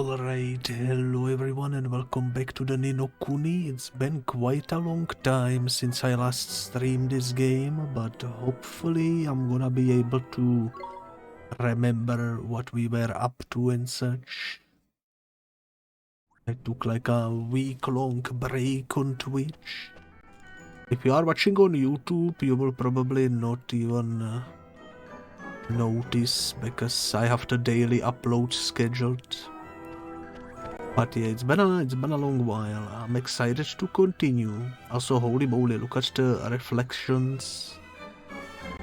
Alright, hello everyone and welcome back to the Kuni. It's been quite a long time since I last streamed this game, but hopefully I'm gonna be able to remember what we were up to and such. I took like a week-long break on Twitch. If you are watching on YouTube, you will probably not even notice because I have the daily upload scheduled. But yeah, it's been a long while. I'm excited to continue. Also, holy moly, look at the reflections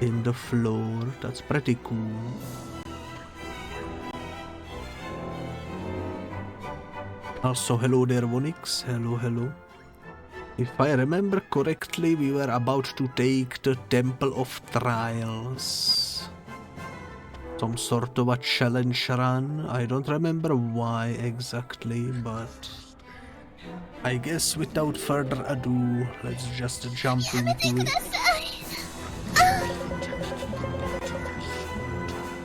in the floor. That's pretty cool. Also, hello there, Vonix. Hello. If I remember correctly, we were about to take the Temple of Trials. Some sort of a challenge run. I don't remember why exactly, but I guess without further ado, let's just jump into it.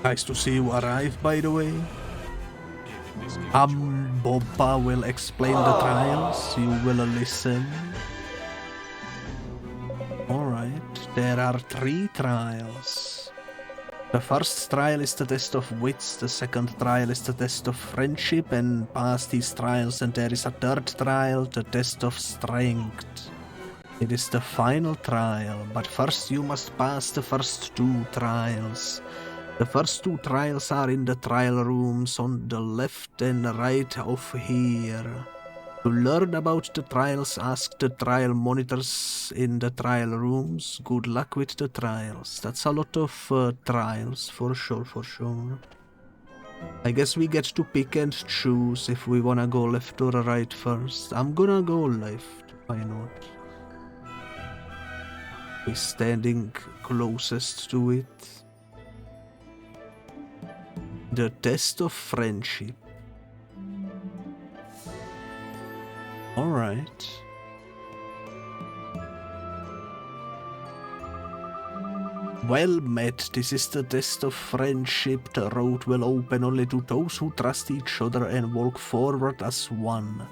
Nice to see you arrive, by the way. Boba will explain the trials, you will listen. Alright, there are 3 trials. The first trial is the test of wits, the second trial is the test of friendship, and pass these trials and there is a third trial, the test of strength. It is the final trial, but first you must pass the first 2 trials. The first 2 trials are in the trial rooms on the left and right of here. To learn about the trials, ask the trial monitors in the trial rooms. Good luck with the trials. That's a lot of trials, for sure. I guess we get to pick and choose if we wanna go left or right first. I'm gonna go left, why not? We're standing closest to it. The test of friendship. Alright. Well met, this is the test of friendship. The road will open only to those who trust each other and walk forward as one.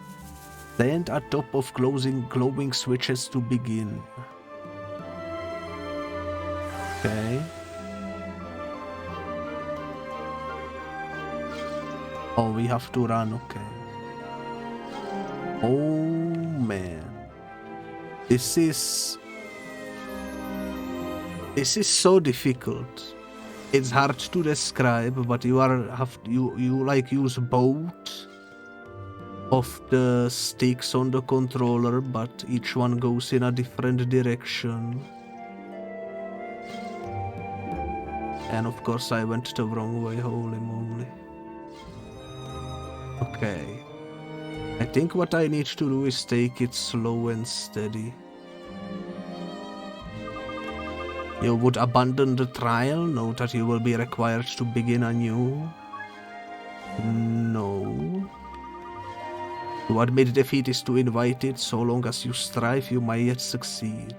Stand at top of glowing switches to begin. Okay. Oh, we have to run, okay. Oh man, this is so difficult. It's hard to describe, but you like use both of the sticks on the controller, but each one goes in a different direction. And of course I went the wrong way, holy moly. Okay. I think what I need to do is take it slow and steady. You would abandon the trial, know that you will be required to begin anew. No. To admit defeat is to invite it, so long as you strive you might yet succeed.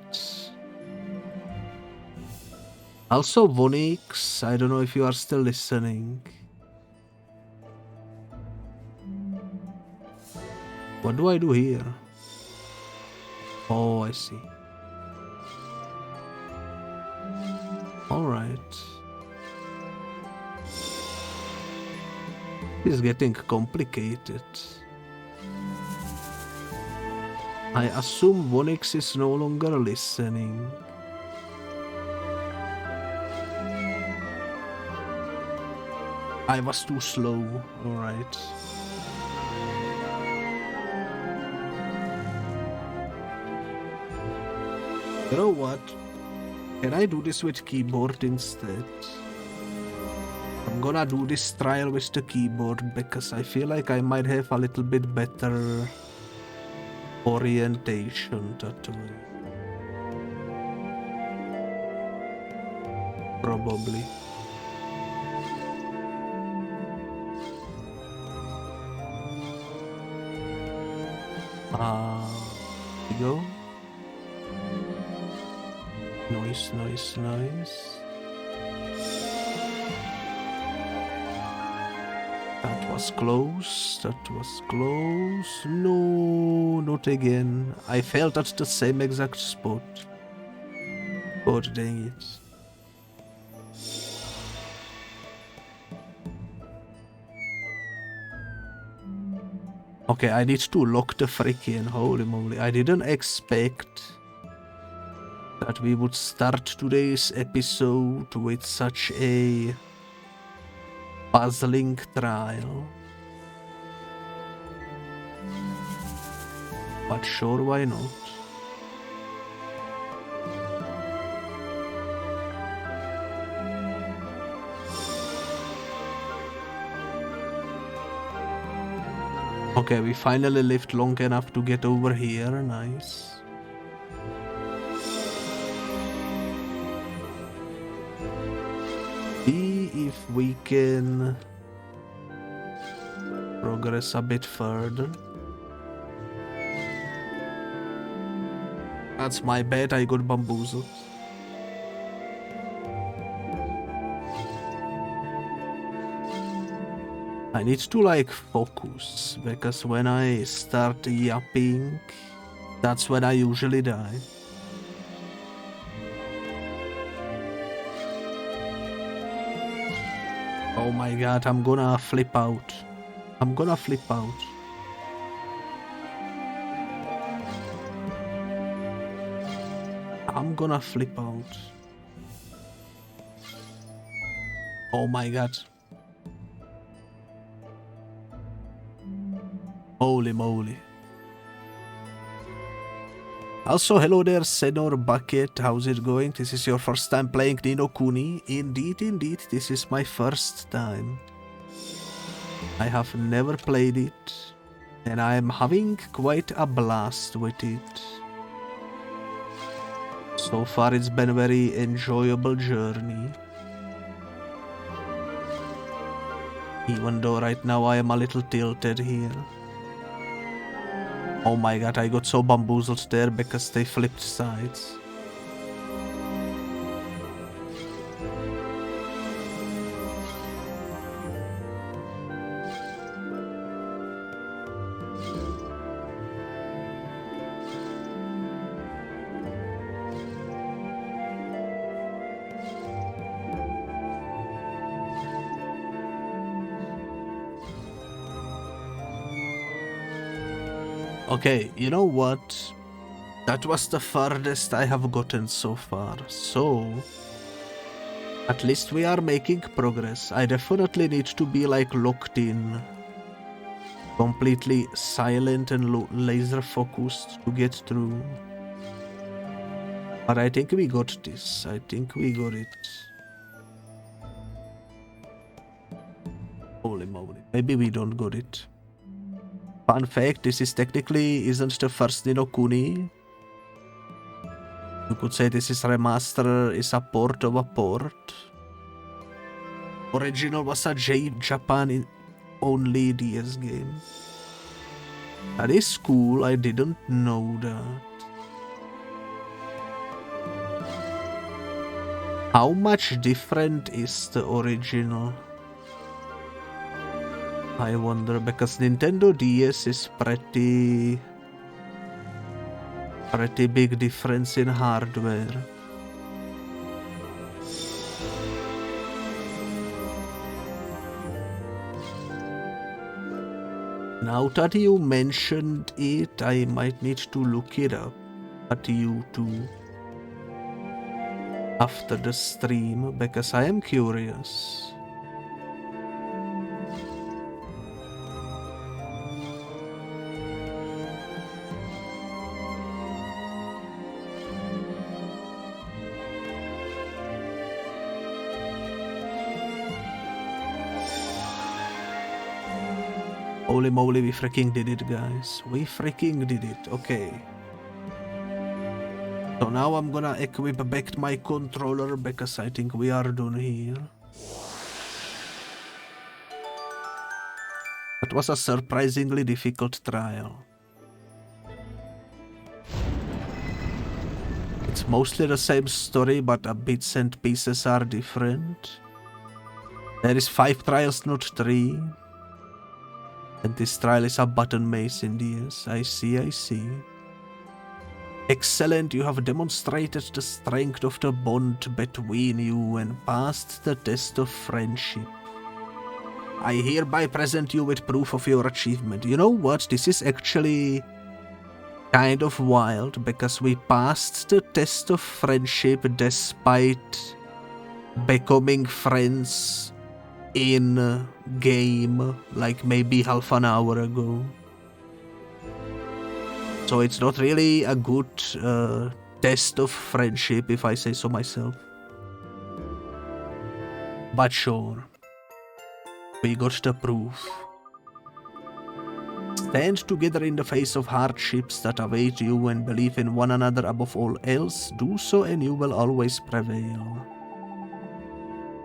Also Vonix, I don't know if you are still listening. What do I do here? Oh, I see. Alright. It's getting complicated. I assume Vonix is no longer listening. I was too slow, alright. You know what? Can I do this with keyboard instead? I'm gonna do this trial with the keyboard because I feel like I might have a little bit better orientation that way. Probably. Here we go. Nice. That was close. That was close. No, not again. I failed at the same exact spot. God dang it. Okay, I need to lock the freaking, holy moly. I didn't expect that we would start today's episode with such a puzzling trial. But sure, why not? Okay, we finally lived long enough to get over here, nice. See if we can progress a bit further. That's my bad, I got bamboozled. I need to like focus, because when I start yapping, that's when I usually die. Oh my god, I'm gonna flip out. I'm gonna flip out. I'm gonna flip out. Oh my god. Holy moly. Also, hello there, Senor Bucket. How's it going? This is your first time playing Ni no Kuni? Indeed, indeed, this is my first time. I have never played it, and I am having quite a blast with it. So far, it's been a very enjoyable journey. Even though right now I am a little tilted here. Oh my god, I got so bamboozled there because they flipped sides. Okay, you know what? That was the farthest I have gotten so far, so at least we are making progress. I definitely need to be like locked in, completely silent and laser focused to get through. But I think we got this. I think we got it. Holy moly. Maybe we don't got it. Fun fact, this is technically isn't the first Ni no Kuni. You could say this is remaster, is a port of a port. Original was a Japan only DS game. That is cool, I didn't know that. How much different is the original? I wonder, because Nintendo DS is pretty big difference in hardware. Now that you mentioned it, I might need to look it up at YouTube after the stream, because I am curious. Holy moly, we freaking did it, guys. We freaking did it. Okay. So now I'm gonna equip back my controller because I think we are done here. That was a surprisingly difficult trial. It's mostly the same story, but the bits and pieces are different. There is 5 trials, not 3. And this trial is a button maze in DS. I see, I see. Excellent, you have demonstrated the strength of the bond between you and passed the test of friendship. I hereby present you with proof of your achievement. You know what? This is actually kind of wild, because we passed the test of friendship despite becoming friends in game like maybe half an hour ago. So it's not really a good test of friendship, if I say so myself. But sure, we got the proof. Stand together in the face of hardships that await you and believe in one another above all else. Do so and you will always prevail.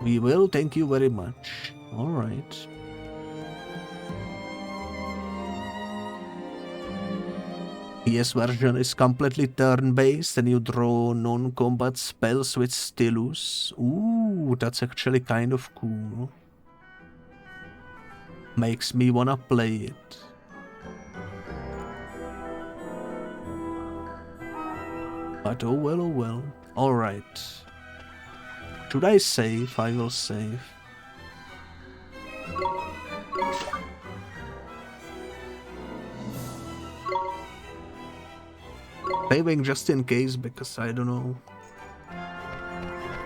We will, thank you very much. Alright. PS version is completely turn-based and you draw non-combat spells with stylus. Ooh, that's actually kind of cool. Makes me wanna play it. But oh well, oh well. Alright. Should I save? I will save. Saving just in case, because I don't know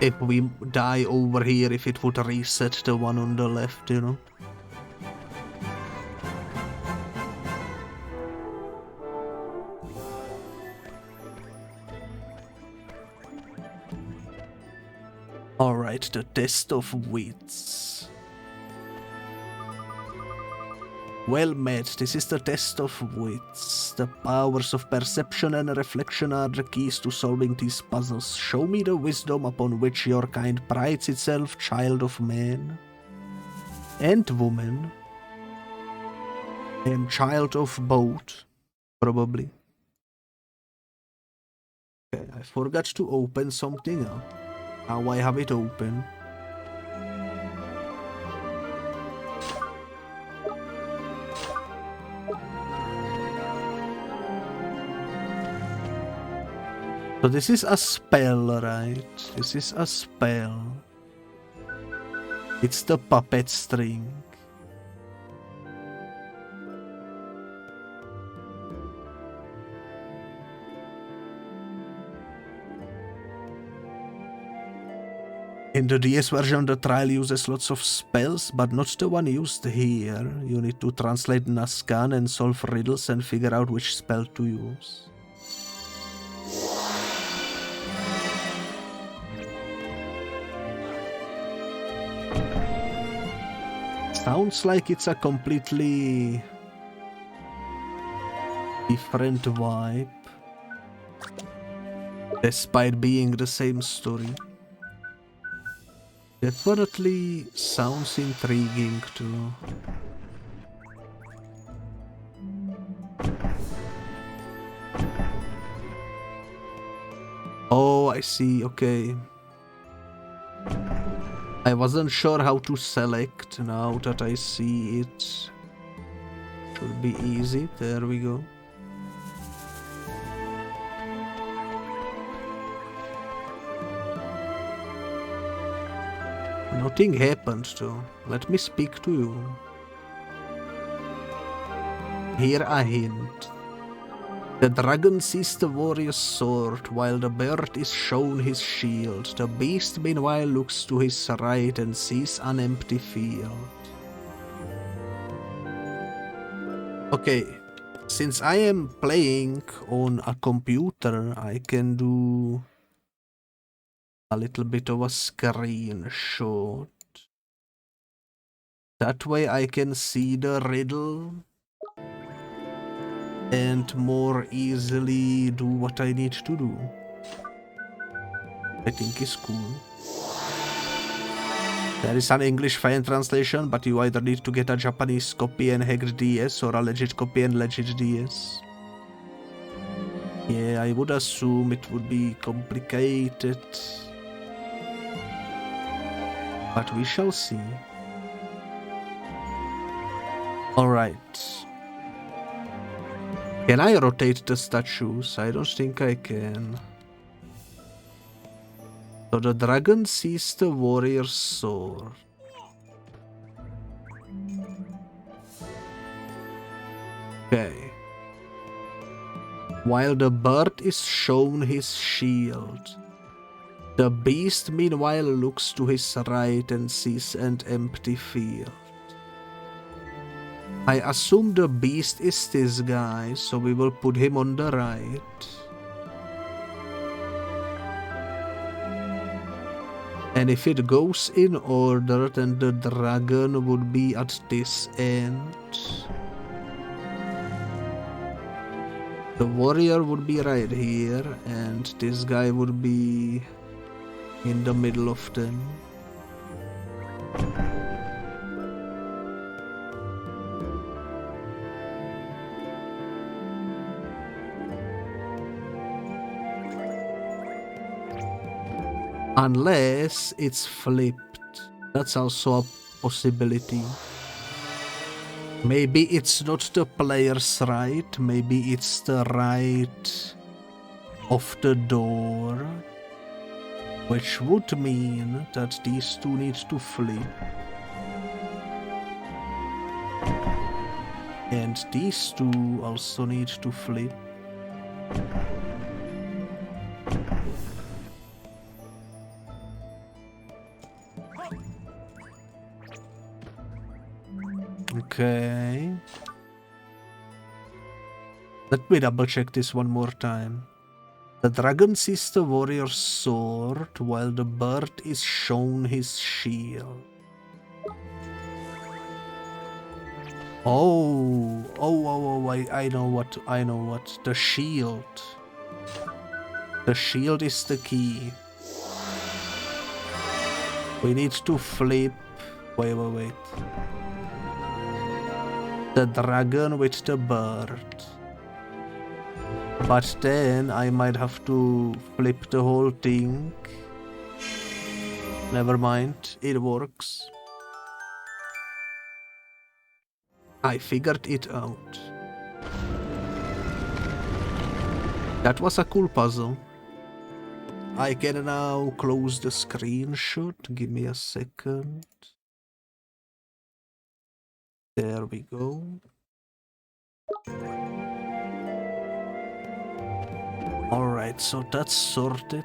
if we die over here, if it would reset the one on the left, you know. Alright, the test of wits. Well met, this is the test of wits. The powers of perception and reflection are the keys to solving these puzzles. Show me the wisdom upon which your kind prides itself, child of man and woman. And child of both, probably. Okay, I forgot to open something up. Now I have it open. So this is a spell, right? This is a spell. It's the puppet string. In the DS version, the trial uses lots of spells, but not the one used here. You need to translate Nazcan and solve riddles and figure out which spell to use. Sounds like it's a completely different vibe, despite being the same story. Definitely sounds intriguing too. Oh, I see, okay. I wasn't sure how to select. Now that I see it, should be easy. There we go. Nothing happened though. Let me speak to you. Here a hint. The dragon sees the warrior's sword, while the bird is shown his shield. The beast meanwhile looks to his right and sees an empty field. Okay, since I am playing on a computer, I can do a little bit of a screenshot. That way I can see the riddle and more easily do what I need to do. I think is cool. There is an English fan translation, but you either need to get a Japanese copy and hacked DS or a legit copy and legit DS. Yeah, I would assume it would be complicated, but we shall see. Alright. Can I rotate the statues? I don't think I can. So the dragon sees the warrior's sword. Okay. While the bird is shown his shield, the beast meanwhile looks to his right and sees an empty field. I assume the beast is this guy, so we will put him on the right. And if it goes in order, then the dragon would be at this end. The warrior would be right here, and this guy would be in the middle of them. Unless it's flipped. That's also a possibility. Maybe it's not the player's right, maybe it's the right of the door. Which would mean that these two need to flip. And these two also need to flip. Okay. Let me double check this one more time. The dragon sees the warrior's sword while the bird is shown his shield. I know what. The shield. The shield is the key. We need to flip. Wait. The dragon with the bird. But then I might have to flip the whole thing. Never mind, it works. I figured it out. That was a cool puzzle. I can now close the screenshot. Give me a second. There we go. Alright, so that's sorted.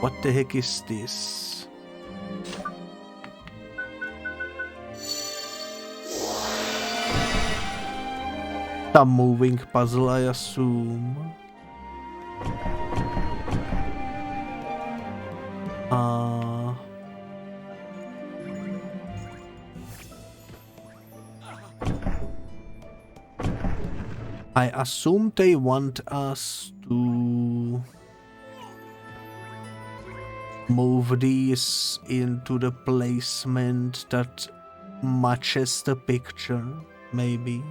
What the heck is this? A moving puzzle, I assume. I assume they want us to move these into the placement that matches the picture, maybe.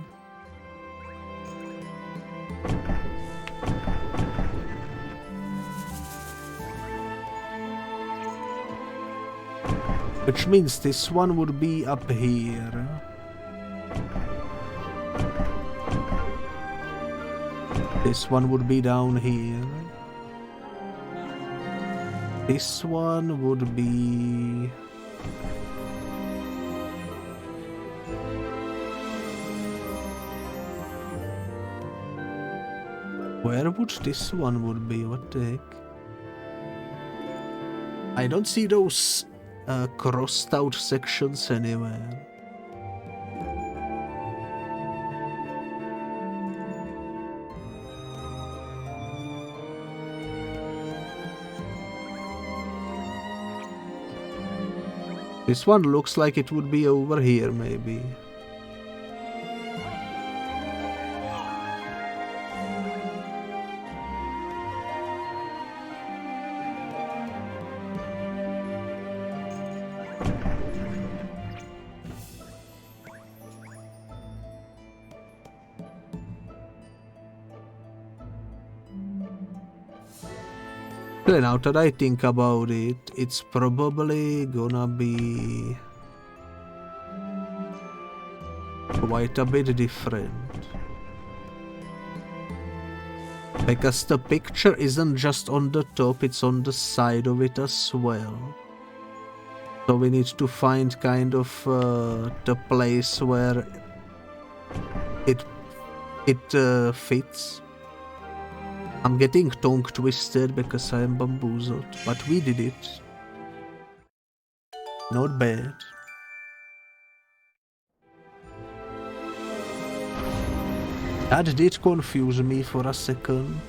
Which means this one would be up here. This one would be down here. This one would be... Where would this one would be? What the heck? I don't see those crossed out sections anywhere. This one looks like it would be over here, maybe. Now that I think about it, it's probably gonna be quite a bit different. Because the picture isn't just on the top, it's on the side of it as well. So we need to find kind of the place where it fits. I'm getting tongue twisted because I am bamboozled, but we did it. Not bad. That did confuse me for a second.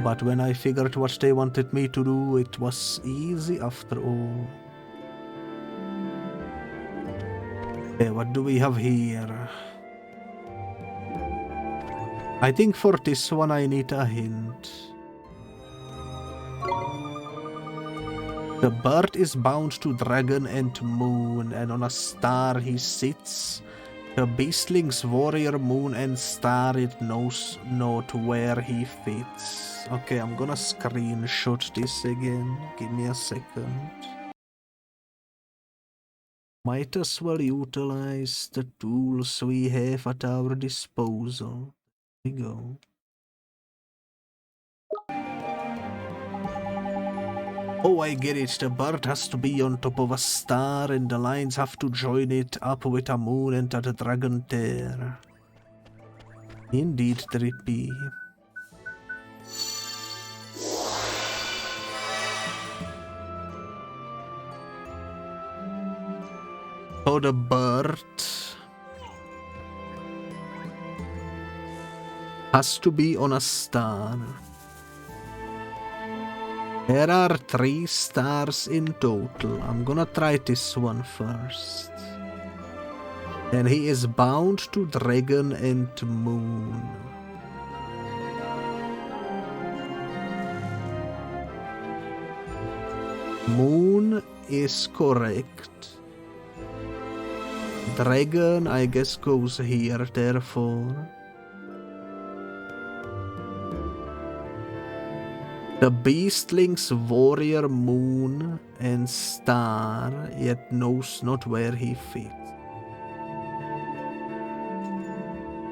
But when I figured what they wanted me to do, it was easy after all. Okay, what do we have here? I think for this one I need a hint. The bird is bound to dragon and moon, and on a star he sits. The beastling's warrior, moon and star, it knows not where he fits. Okay, I'm gonna screenshot this again. Give me a second. Might as well utilize the tools we have at our disposal. Here we go. Oh, I get it. The bird has to be on top of a star and the lines have to join it up with a moon and a dragon there. Indeed, trippy. So the bird has to be on a star. There are 3 stars in total. I'm gonna try this one first. And he is bound to dragon and moon. Moon is correct. Dragon, I guess, goes here, therefore. The beastling's warrior, moon and star, yet knows not where he fits.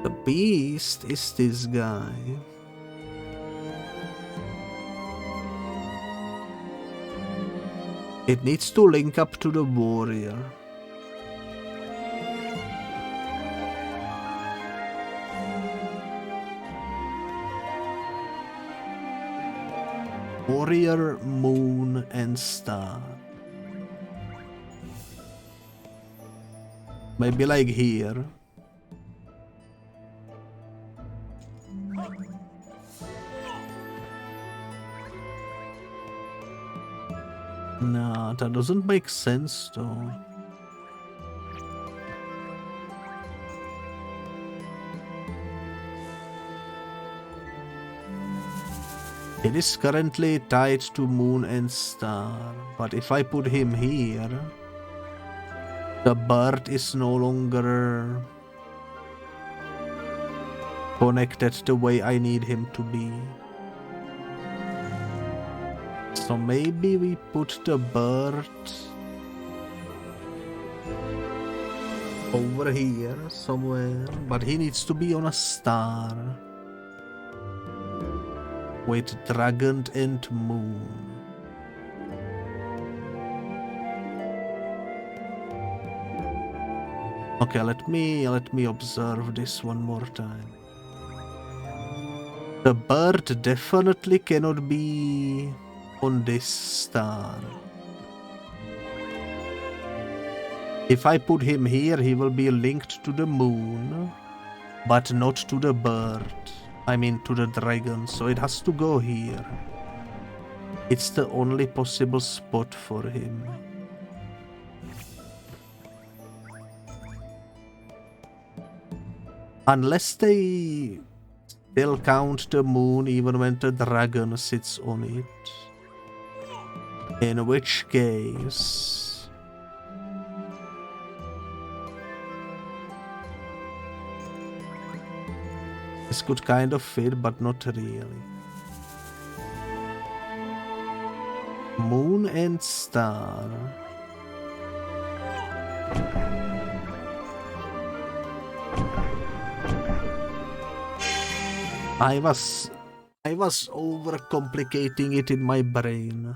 The beast is this guy. It needs to link up to the warrior. Warrior, moon, and star. Maybe like here. Nah, that doesn't make sense though. It is currently tied to moon and star, but if I put him here, the bird is no longer connected the way I need him to be. So maybe we put the bird over here somewhere, but he needs to be on a star. With dragon and moon. Okay, let me observe this one more time. The bird definitely cannot be on this star. If I put him here, he will be linked to the moon, but not to the bird. I mean to the dragon, so it has to go here. It's the only possible spot for him. Unless they still count the moon even when the dragon sits on it. In which case... this could kind of fit, but not really. Moon and Star. I was overcomplicating it in my brain.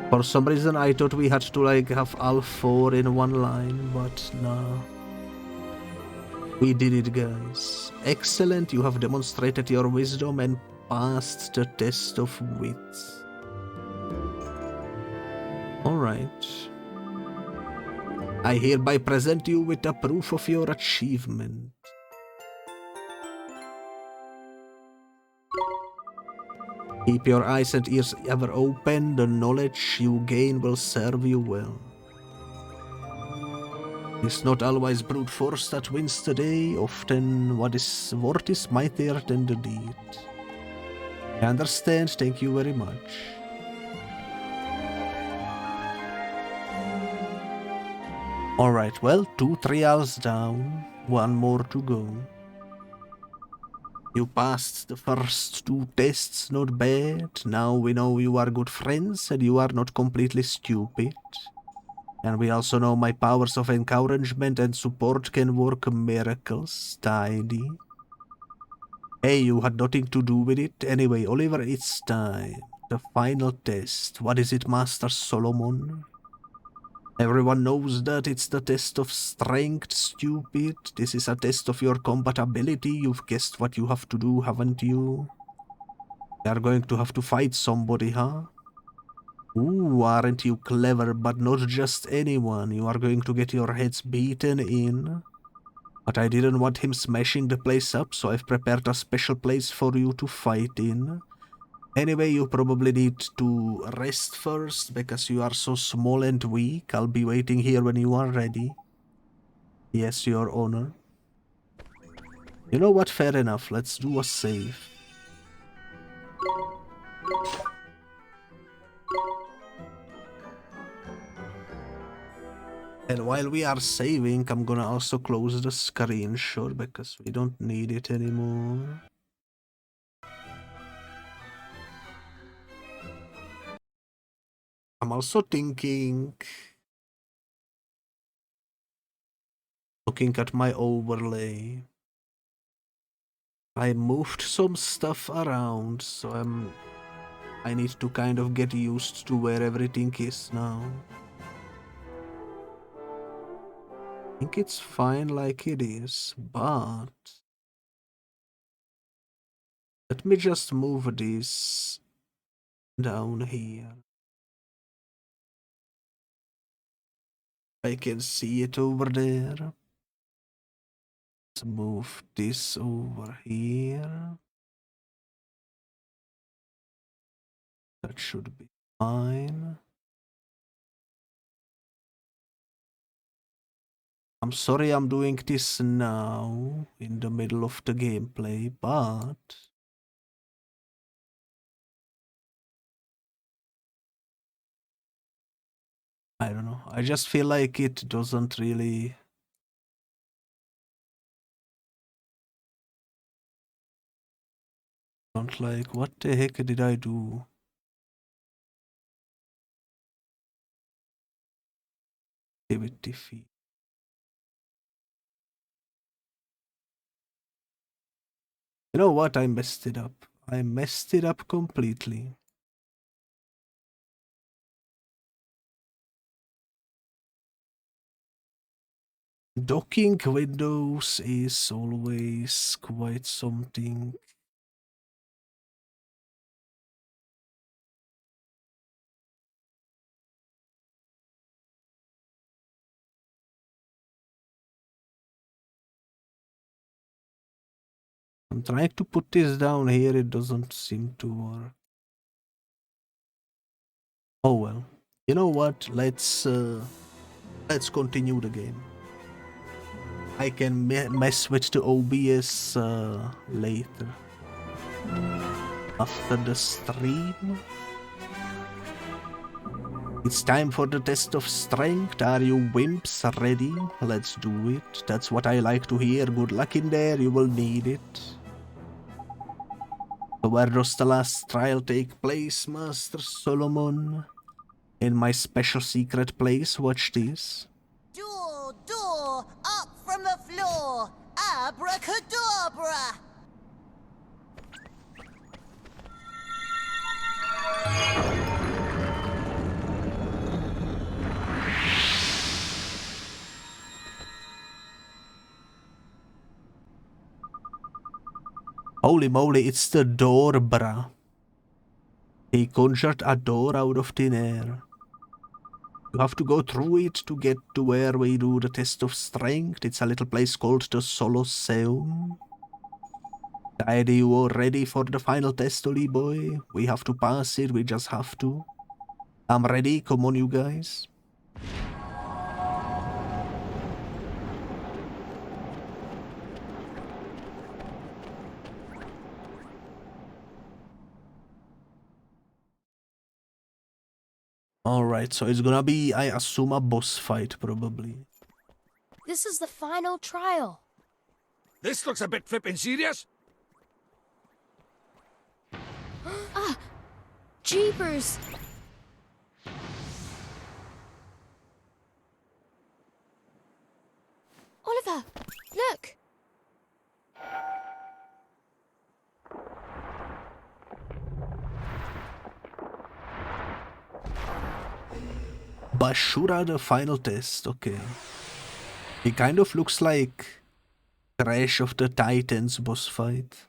For some reason I thought we had to like have all 4 in one line, but no. We did it, guys. Excellent, you have demonstrated your wisdom and passed the test of wits. Alright. I hereby present you with a proof of your achievement. Keep your eyes and ears ever open, the knowledge you gain will serve you well. It's not always brute force that wins the day, often what is word is mightier than the deed. I understand, thank you very much. Alright, well, 2 trials down, 1 more to go. You passed the first 2 tests, not bad. Now we know you are good friends and you are not completely stupid. And we also know my powers of encouragement and support can work miracles. Tidy. Hey, you had nothing to do with it. Anyway, Oliver, it's time. The final test. What is it, Master Solomon? Everyone knows that it's the test of strength, stupid. This is a test of your compatibility. You've guessed what you have to do, haven't you? You are going to have to fight somebody, huh? Ooh, aren't you clever, but not just anyone. You are going to get your heads beaten in. But I didn't want him smashing the place up, so I've prepared a special place for you to fight in. Anyway, you probably need to rest first, because you are so small and weak. I'll be waiting here when you are ready. Yes, Your Honor. You know what? Fair enough. Let's do a save. And while we are saving, I'm gonna also close the screenshot because we don't need it anymore. I'm also thinking, looking at my overlay, I moved some stuff around, so I need to kind of get used to where everything is now. I think it's fine like it is, but let me just move this down here. I can see it over there. Let's move this over here. That should be fine. I'm sorry I'm doing this now in the middle of the gameplay, but I don't know. I just feel like it doesn't really... Don't like... What the heck did I do? Activity feed. You know what? I messed it up. I messed it up completely. Docking windows is always quite something. I'm trying to put this down here, it doesn't seem to work. Oh well. You know what? Let's continue the game. I can mess with the OBS later. After the stream. It's time for the test of strength. Are you wimps ready? Let's do it. That's what I like to hear. Good luck in there, you will need it. So where does the last trial take place, Master Solomon? In my special secret place, watch this. Door, up from the floor! Abracadabra! Holy moly, it's the door, bruh. He conjured a door out of thin air. You have to go through it to get to where we do the test of strength. It's a little place called the Colosseum. Daddy, you all ready for the final test, Oli boy? We have to pass it, we just have to. I'm ready, come on you guys. Alright, so it's gonna be, I assume, a boss fight, probably. This is the final trial. This looks a bit flippin' serious. Ah! Jeepers! Oliver, look! Bashura, the final test, okay. It kind of looks like Crash of the Titans boss fight.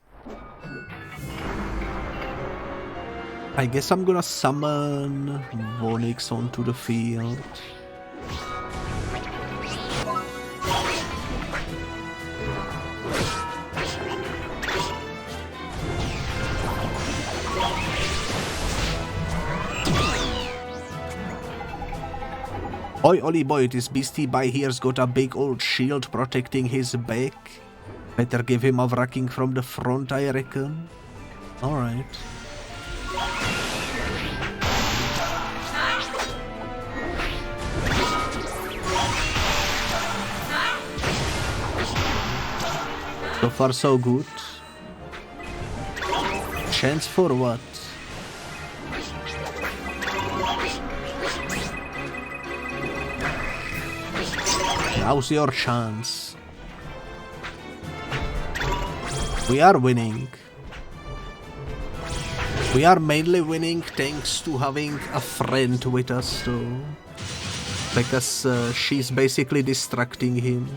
I guess I'm gonna summon Vonix onto the field. Oi, Oli boy, this beastie by here's got a big old shield protecting his back. Better give him a wracking from the front, I reckon. Alright. So far so good. Chance for what? Now's your chance. We are winning. We are mainly winning thanks to having a friend with us though. Because she's basically distracting him.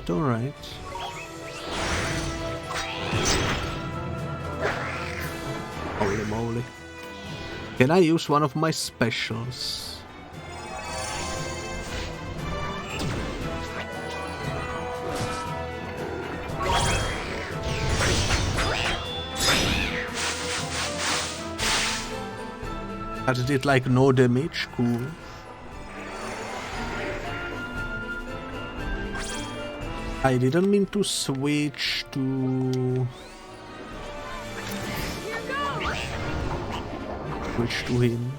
Alright. Holy moly. Can I use one of my specials? That did like no damage, cool. I didn't mean to switch to... him.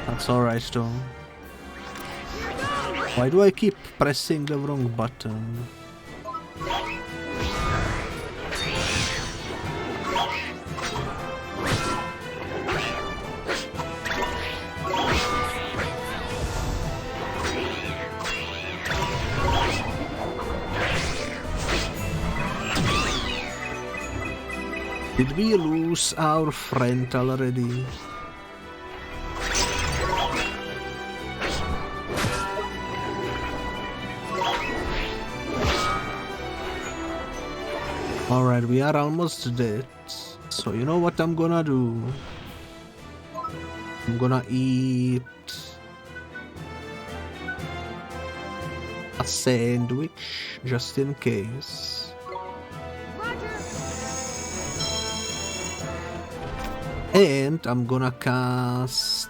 That's alright though. Why do I keep pressing the wrong button? Did we lose our friend already? Alright, we are almost dead. So you know what I'm gonna do? I'm gonna eat a sandwich just in case. And I'm gonna cast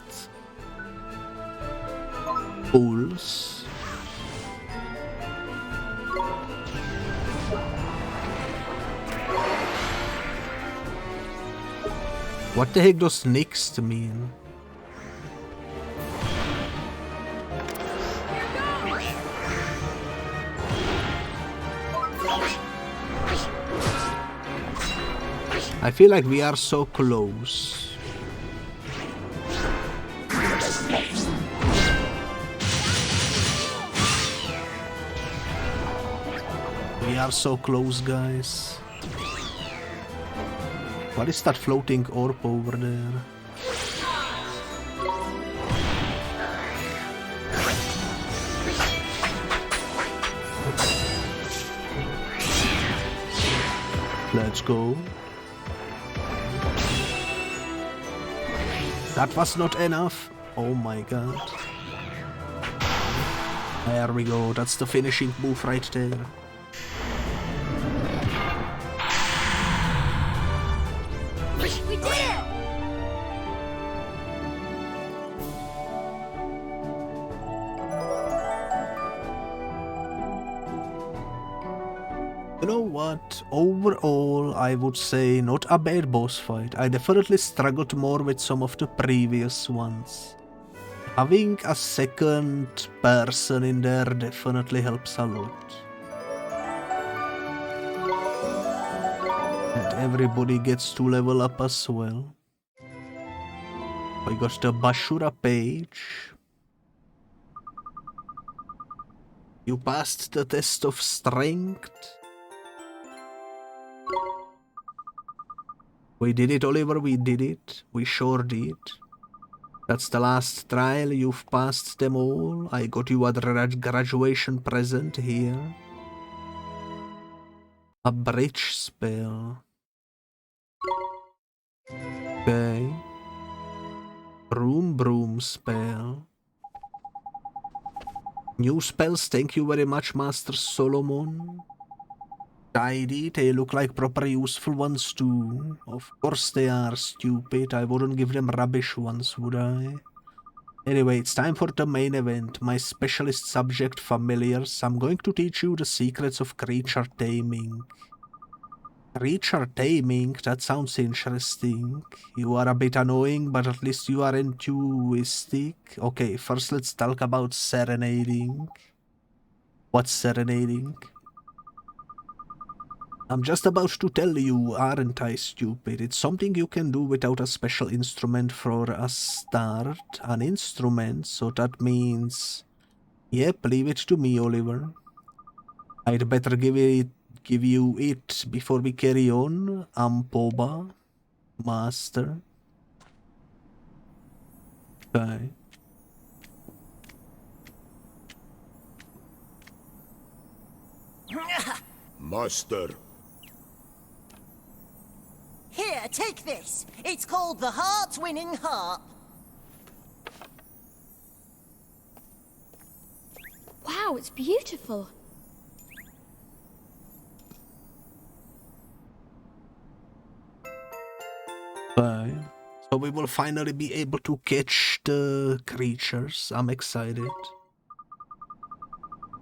Pulse. What the heck does next mean? I feel like we are so close. We are so close, guys. What is that floating orb over there? Let's go. That was not enough. Oh my god. There we go. That's the finishing move right there. We did it! You know what? Overall, I would say not a bad boss fight. I definitely struggled more with some of the previous ones. Having a second person in there definitely helps a lot. And everybody gets to level up as well. I got the Bashura page. You passed the test of strength. We did it, Oliver, we did it. We sure did. That's the last trial, you've passed them all. I got you a graduation present here. A bridge spell. Okay. Broom spell. New spells, thank you very much, Master Solomon. Tidy, they look like proper useful ones too. Of course they are, stupid. I wouldn't give them rubbish ones, would I? Anyway, it's time for the main event. My specialist subject, familiars. I'm going to teach you the secrets of creature taming. Creature taming? That sounds interesting. You are a bit annoying, but at least you are enthusiastic. Okay, first let's talk about serenading. What's serenading? I'm just about to tell you, aren't I, stupid? It's something you can do without a special instrument for a start. An instrument, so that means... Yep, leave it to me, Oliver. I'd better give you it before we carry on. Ampoba. Master. Okay. Master. Here, take this. It's called the Heart-Winning Harp. Wow, it's beautiful. Okay. So we will finally be able to catch the creatures. I'm excited.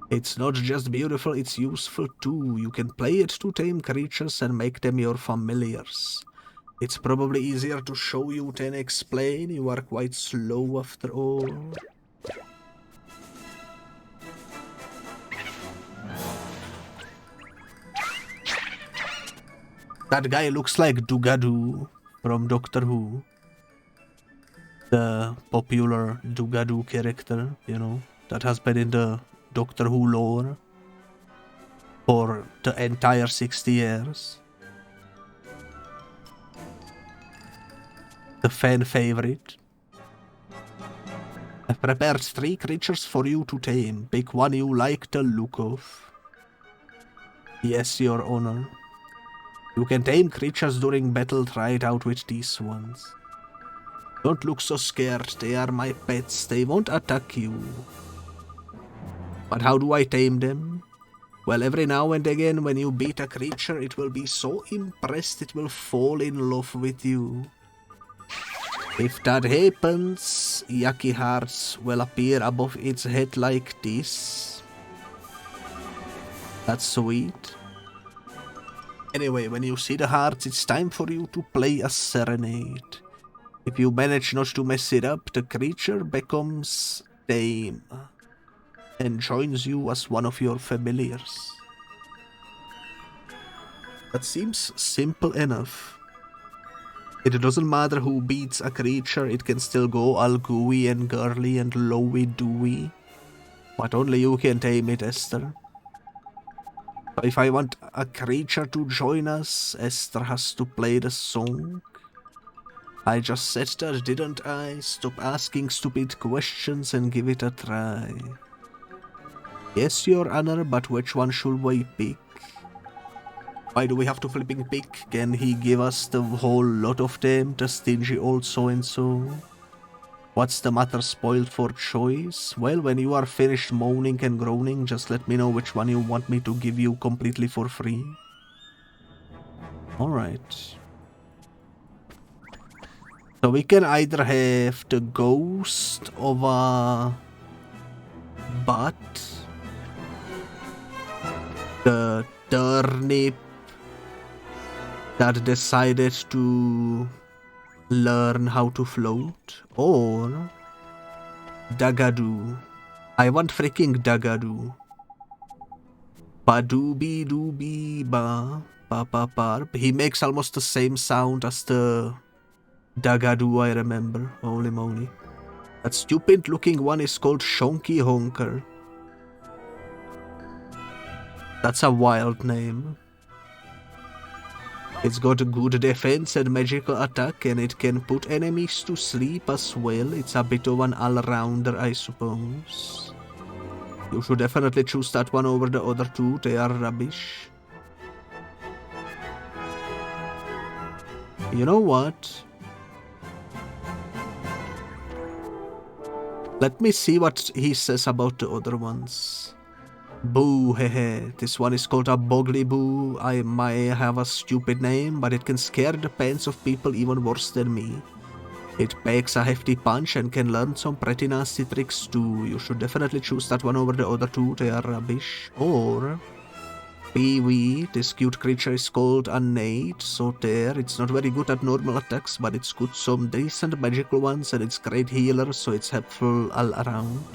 It's not just beautiful, it's useful too. You can play it to tame creatures and make them your familiars. It's probably easier to show you than explain. You are quite slow after all. That guy looks like Dugadoo from Doctor Who. The popular Dugadoo character, you know, that has been in the Doctor Who lore for the entire 60 years. The fan favorite. I've prepared 3 creatures for you to tame. Pick one you like the look of. Yes, Your Honor. You can tame creatures during battle. Try it out with these ones. Don't look so scared. They are my pets. They won't attack you. But how do I tame them? Well, every now and again when you beat a creature, it will be so impressed it will fall in love with you. If that happens, yucky hearts will appear above its head like this. That's sweet. Anyway, when you see the hearts, it's time for you to play a serenade. If you manage not to mess it up, the creature becomes tame and joins you as one of your familiars. That seems simple enough. It doesn't matter who beats a creature, it can still go all gooey and girly and lowy-dooey. But only you can tame it, Esther. So if I want a creature to join us, Esther has to play the song. I just said that, didn't I? Stop asking stupid questions and give it a try. Yes, Your Honor, but which one should we pick? Why do we have to flipping pick? Can he give us the whole lot of them, the stingy old so-and-so? What's the matter, spoiled for choice? Well, when you are finished moaning and groaning, just let me know which one you want me to give you completely for free. Alright. So we can either have the ghost of a butt, the turnip that decided to learn how to float, or Dagadoo. I want freaking Dagadoo. Ba-dooby dooby ba ba ba ba. He makes almost the same sound as the Dagadoo I remember. Holy moly. That stupid looking one is called Shonky Honker. That's a wild name. It's got a good defense and magical attack, and it can put enemies to sleep as well. It's a bit of an all-rounder, I suppose. You should definitely choose that one over the other two. They are rubbish. You know what? Let me see what he says about the other ones. Boo, hehe. This one is called a Boggly Boo. I might have a stupid name, but it can scare the pants of people even worse than me. It packs a hefty punch and can learn some pretty nasty tricks too. You should definitely choose that one over the other two. They are rubbish. Or Pee-wee. This cute creature is called a Nate. So there. It's not very good at normal attacks, but it's got some decent magical ones, and it's great healer, so it's helpful all around.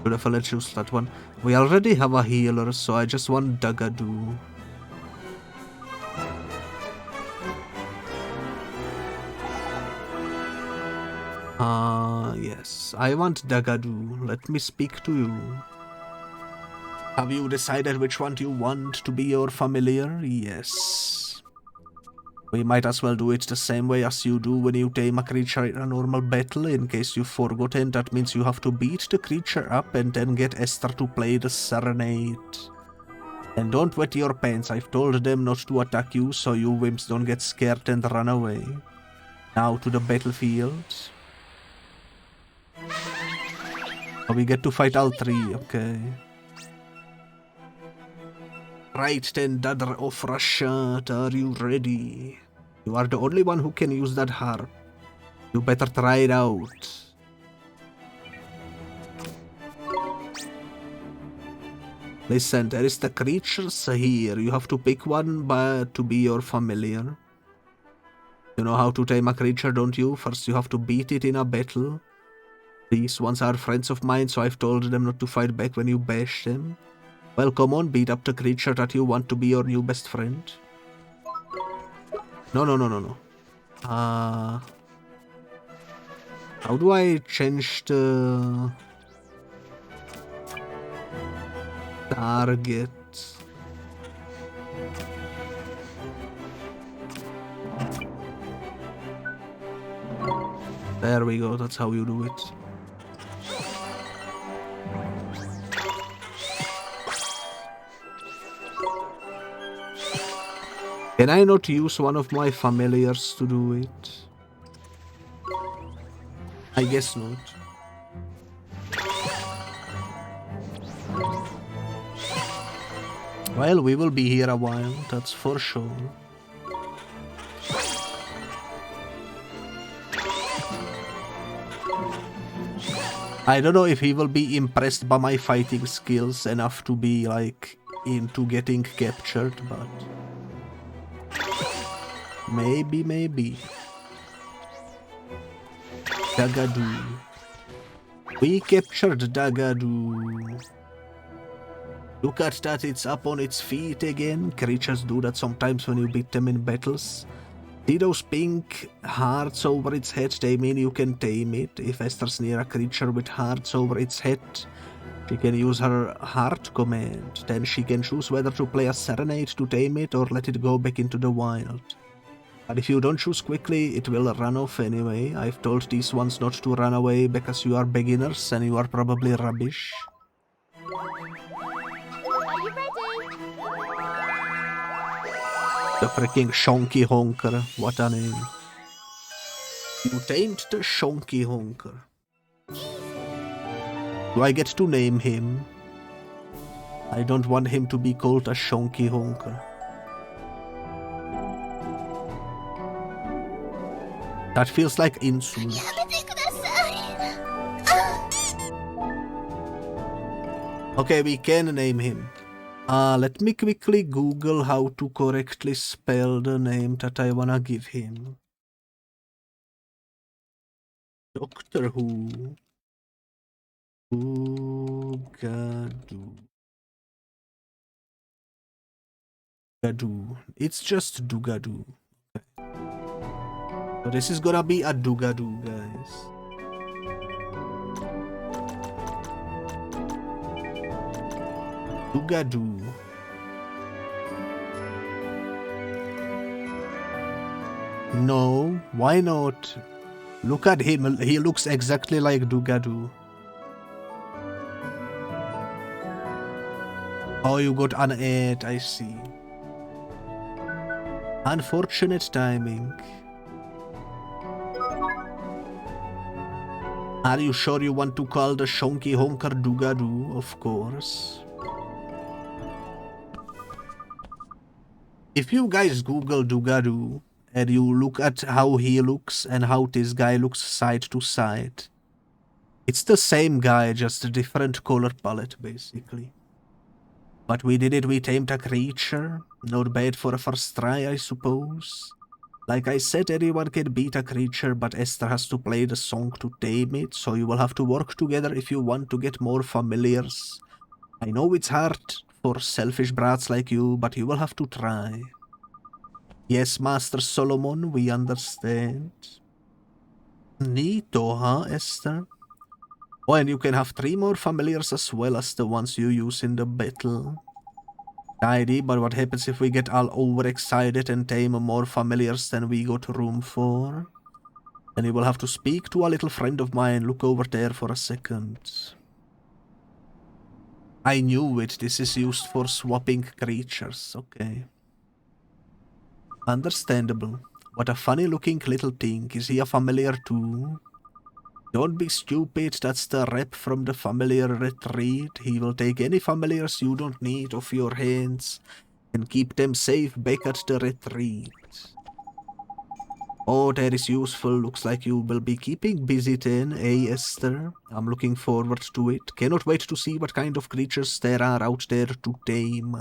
Should definitely choose that one. We already have a healer, so I just want Dagadoo. Yes. I want Dagadoo. Let me speak to you. Have you decided which one you want to be your familiar? Yes. We might as well do it the same way as you do when you tame a creature in a normal battle. In case you've forgotten, that means you have to beat the creature up and then get Esther to play the serenade. And don't wet your pants. I've told them not to attack you, so you wimps don't get scared and run away. Now to the battlefield. Oh, we get to fight all three, okay. Right then, Dadder of Rashat, are you ready? You are the only one who can use that harp. You better try it out. Listen, there is the creatures here. You have to pick one to be your familiar. You know how to tame a creature, don't you? First you have to beat it in a battle. These ones are friends of mine, so I've told them not to fight back when you bash them. Well, come on, beat up the creature that you want to be your new best friend. No. How do I change the target? There we go, that's how you do it. Can I not use one of my familiars to do it? I guess not. Well, we will be here a while, that's for sure. I don't know if he will be impressed by my fighting skills enough to be, like, into getting captured, but Maybe. Dagadoo. We captured Dagadoo. Look at that, it's up on its feet again. Creatures do that sometimes when you beat them in battles. See those pink hearts over its head? They mean you can tame it. If Esther's near a creature with hearts over its head, she can use her heart command. Then she can choose whether to play a serenade to tame it or let it go back into the wild. But if you don't choose quickly, it will run off anyway. I've told these ones not to run away because you are beginners and you are probably rubbish. The freaking Shonky Honker, what a name. You tamed the Shonky Honker. Do I get to name him? I don't want him to be called a Shonky Honker. That feels like insult. Okay, we can name him. Let me quickly Google how to correctly spell the name that I wanna give him. Doctor Who. Dugadoo. Dugadoo. It's just Dugadoo. Okay. So this is gonna be a Dugadoo, guys. Dugadoo. No, why not? Look at him, he looks exactly like Dugadoo. Oh, you got an 8, I see. Unfortunate timing. Are you sure you want to call the Shonky Honker Dugadoo? Of course. If you guys Google Dugadoo and you look at how he looks and how this guy looks side to side, it's the same guy, just a different color palette basically. But we did it, we tamed a creature. Not bad for a first try, I suppose. Like I said, anyone can beat a creature, but Esther has to play the song to tame it, so you will have to work together if you want to get more familiars. I know it's hard for selfish brats like you, but you will have to try. Yes, Master Solomon, we understand. Neato, huh, Esther? Oh, and you can have 3 more familiars as well as the ones you use in the battle. Tidy, but what happens if we get all overexcited and tame more familiars than we got room for? Then you will have to speak to a little friend of mine. Look over there for a second. I knew it. This is used for swapping creatures. Okay. Understandable. What a funny looking little thing. Is he a familiar too? Don't be stupid, that's the rep from the familiar retreat. He will take any familiars you don't need off your hands and keep them safe back at the retreat. Oh, that is useful. Looks like you will be keeping busy then, eh, Esther? I'm looking forward to it. Cannot wait to see what kind of creatures there are out there to tame.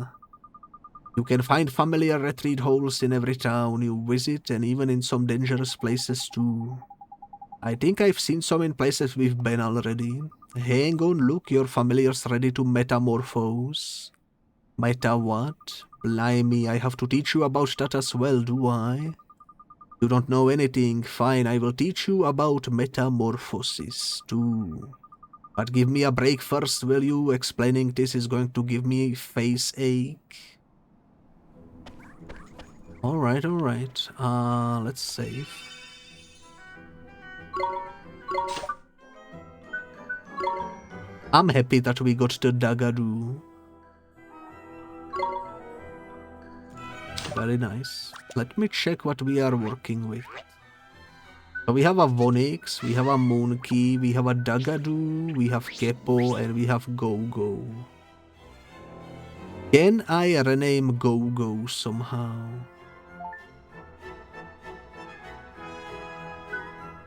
You can find familiar retreat holes in every town you visit and even in some dangerous places too. I think I've seen some in places we've been already. Hang on, look, your familiar's ready to metamorphose. Meta what? Blimey, I have to teach you about that as well, do I? You don't know anything. Fine, I will teach you about metamorphosis too. But give me a break first, will you? Explaining this is going to give me face ache. Alright. Let's save. I'm happy that we got the Dagadoo. Very nice. Let me check what we are working with. So we have a Vonix, we have a Moonkey, we have a Dagadoo, we have Kepo, and we have Go-Go. Can I rename Go-Go somehow?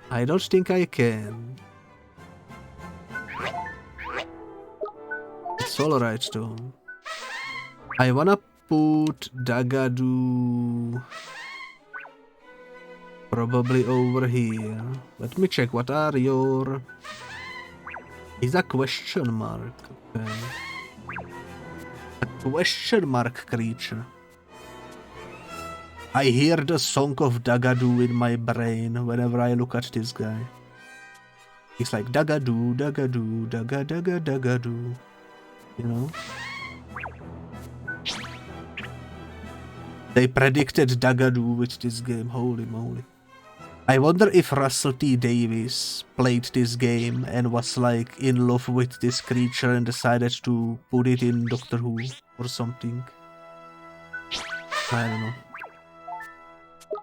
I don't think I can. It's alright though. I wanna put Dagadoo Probably over here. Let me check. What are your... Is a question mark. Okay. A question mark creature. I hear the song of Dagadoo in my brain whenever I look at this guy. It's like Dagadoo, Dagadoo, Dagadoo. You know? They predicted Dagadoo with this game, holy moly. I wonder if Russell T. Davies played this game and was like in love with this creature and decided to put it in Doctor Who or something. I don't know.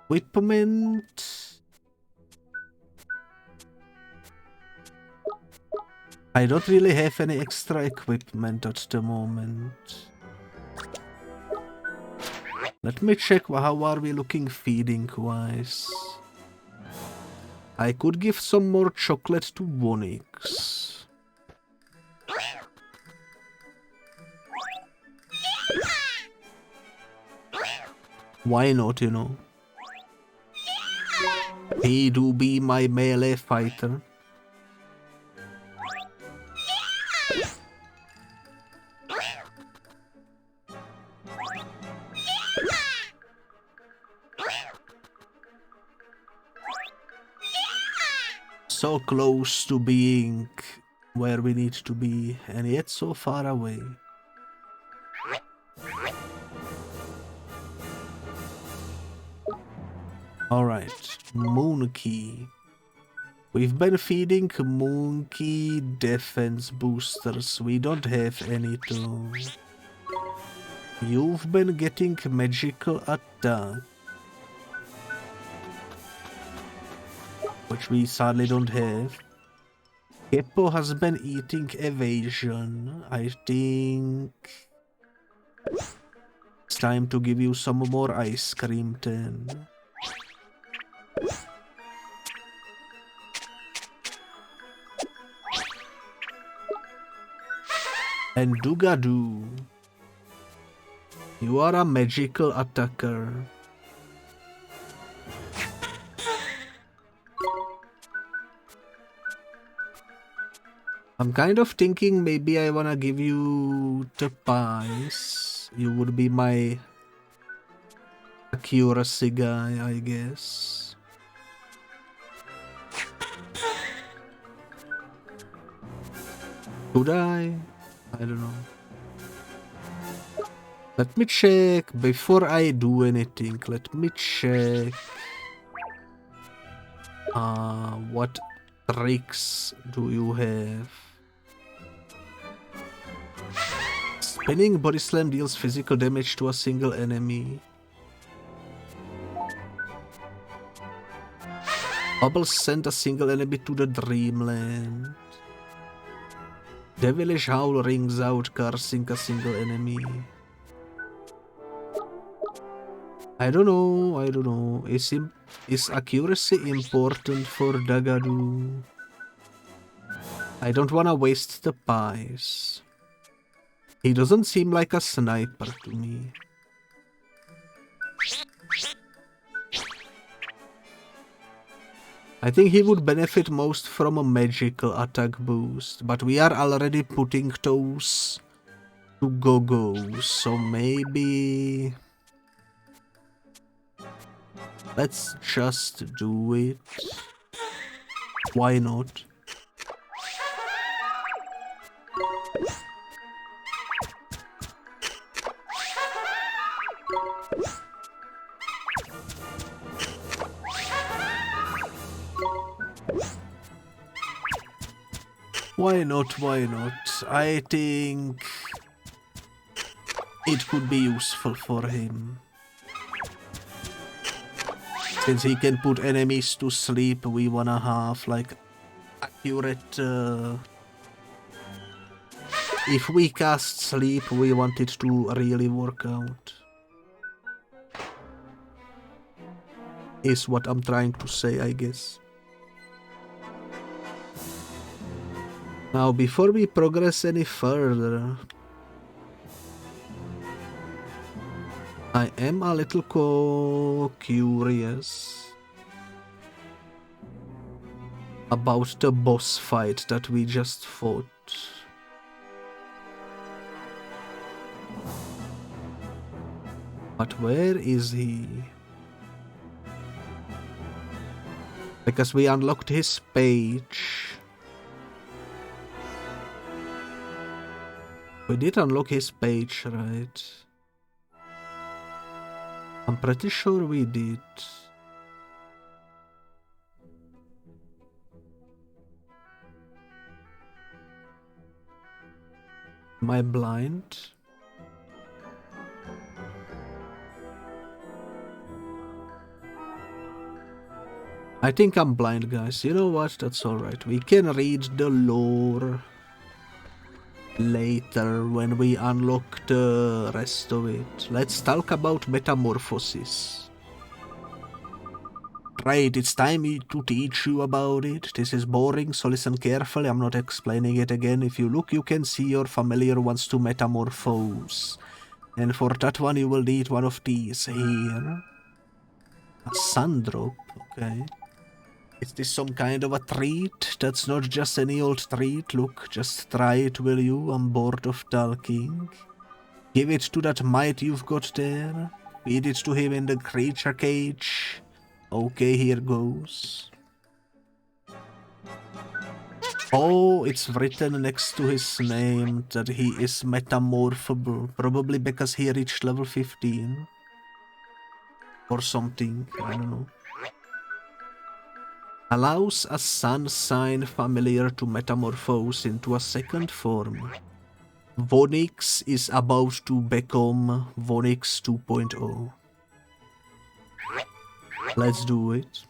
Equipment. I don't really have any extra equipment at the moment. Let me check how are we looking feeding wise. I could give some more chocolate to Wonix. Why not, you know? He do be my melee fighter. So close to being where we need to be, and yet so far away. Alright, Moonkey. We've been feeding Moonkey defense boosters. We don't have any though. You've been getting magical attack, which we sadly don't have. Keppo has been eating evasion. I think it's time to give you some more ice cream then. And Dugadoo, you are a magical attacker. I'm kind of thinking maybe I wanna give you the pies. You would be my accuracy guy, I guess. Could I? I don't know. Let me check before I do anything. Let me check. What tricks do you have? Spinning body slam deals physical damage to a single enemy. Bubbles send a single enemy to the dreamland. Devilish Howl rings out, cursing a single enemy. I don't know. Is accuracy important for Dagadoo? I don't wanna waste the pies. He doesn't seem like a sniper to me. I think he would benefit most from a magical attack boost, but we are already putting those to go-go, so maybe... Let's just do it. Why not? Why not? Why not? I think it could be useful for him. Since he can put enemies to sleep, we wanna have like accurate... If we cast sleep, we want it to really work out. Is what I'm trying to say, I guess. Now, before we progress any further, I am a little curious. about the boss fight that we just fought. But where is he? Because we unlocked his page. We did unlock his page, right? I'm pretty sure we did. Am I blind? I think I'm blind, guys. You know what? That's alright. We can read the lore later when we unlock the rest of it. Let's talk about Metamorphosis. Right, it's time to teach you about it. This is boring, so listen carefully. I'm not explaining it again. If you look, you can see your familiar wants to metamorphose. And for that one, you will need one of these here. A sun drop, okay. Is this some kind of a treat? That's not just any old treat. Look, just try it, will you? I'm bored of talking. Give it to that mite you've got there. Feed it to him in the creature cage. Okay, here goes. Oh, it's written next to his name that he is metamorphable. Probably because he reached level 15. Or something, I don't know. Allows a sun sign familiar to metamorphose into a second form. Vonix is about to become Vonix 2.0. Let's do it.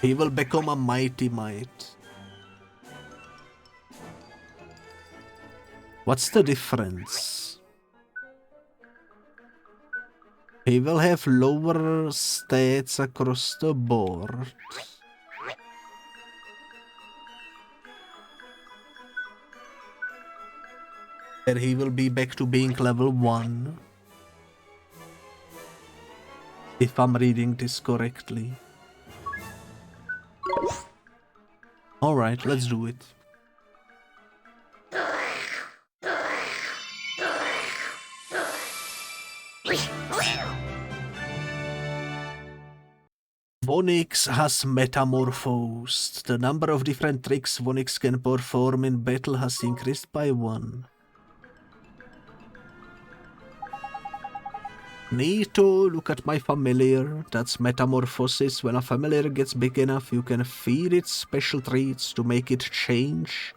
He will become a mighty might. What's the difference? He will have lower stats across the board. And he will be back to being level 1. If I'm reading this correctly. Alright, let's do it. Vonix has metamorphosed. The number of different tricks Vonix can perform in battle has increased by 1. Neato, look at my familiar. That's Metamorphosis. When a familiar gets big enough, you can feed it special treats to make it change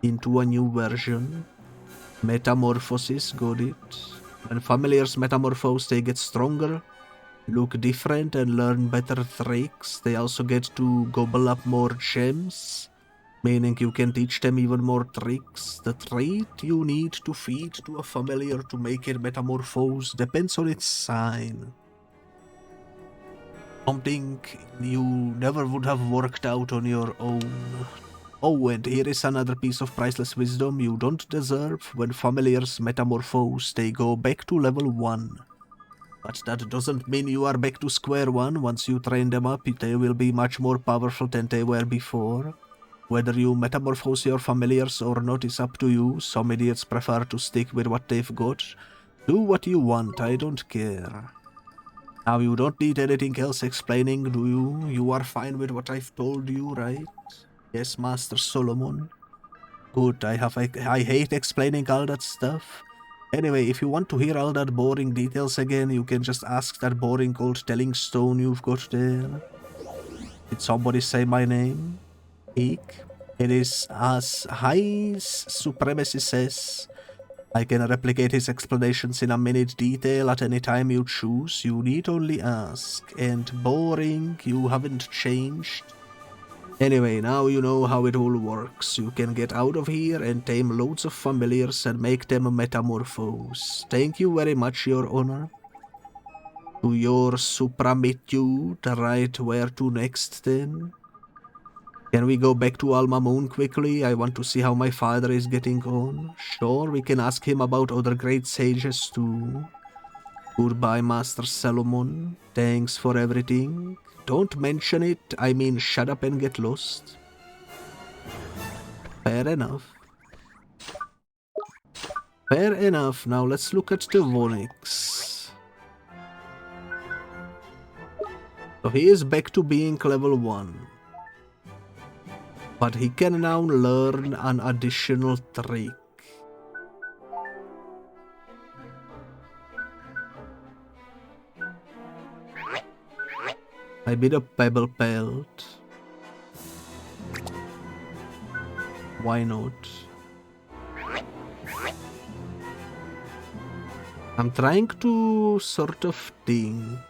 into a new version. Metamorphosis, got it. When familiars metamorphose, they get stronger, look different, and learn better tricks. They also get to gobble up more gems, meaning you can teach them even more tricks. The trait you need to feed to a familiar to make it metamorphose depends on its sign. Something you never would have worked out on your own. Oh, and here is another piece of priceless wisdom you don't deserve. When familiars metamorphose, they go back to level 1. But that doesn't mean you are back to square one. Once you train them up, they will be much more powerful than they were before. Whether you metamorphose your familiars or not is up to you. Some idiots prefer to stick with what they've got. Do what you want, I don't care. Now you don't need anything else explaining, do you? You are fine with what I've told you, right? Yes, Master Solomon. Good, I hate explaining all that stuff. Anyway, if you want to hear all that boring details again, you can just ask that boring old telling stone you've got there. Did somebody say my name? Eek. It is as High Supremacy says. I can replicate his explanations in a minute detail at any time you choose. You need only ask. And boring, you haven't changed. Anyway, now you know how it all works. You can get out of here and tame loads of familiars and make them metamorphose. Thank you very much, Your Honor. To your supramitude, right, where to next then? Can we go back to Alma Moon quickly? I want to see how my father is getting on. Sure, we can ask him about other great sages too. Goodbye, Master Solomon. Thanks for everything. Don't mention it. I mean, shut up and get lost. Fair enough. Fair enough. Now let's look at the Vonix. So he is back to being level 1. But he can now learn an additional trick. Maybe the Pebble Pelt. Why not? I'm trying to sort of think.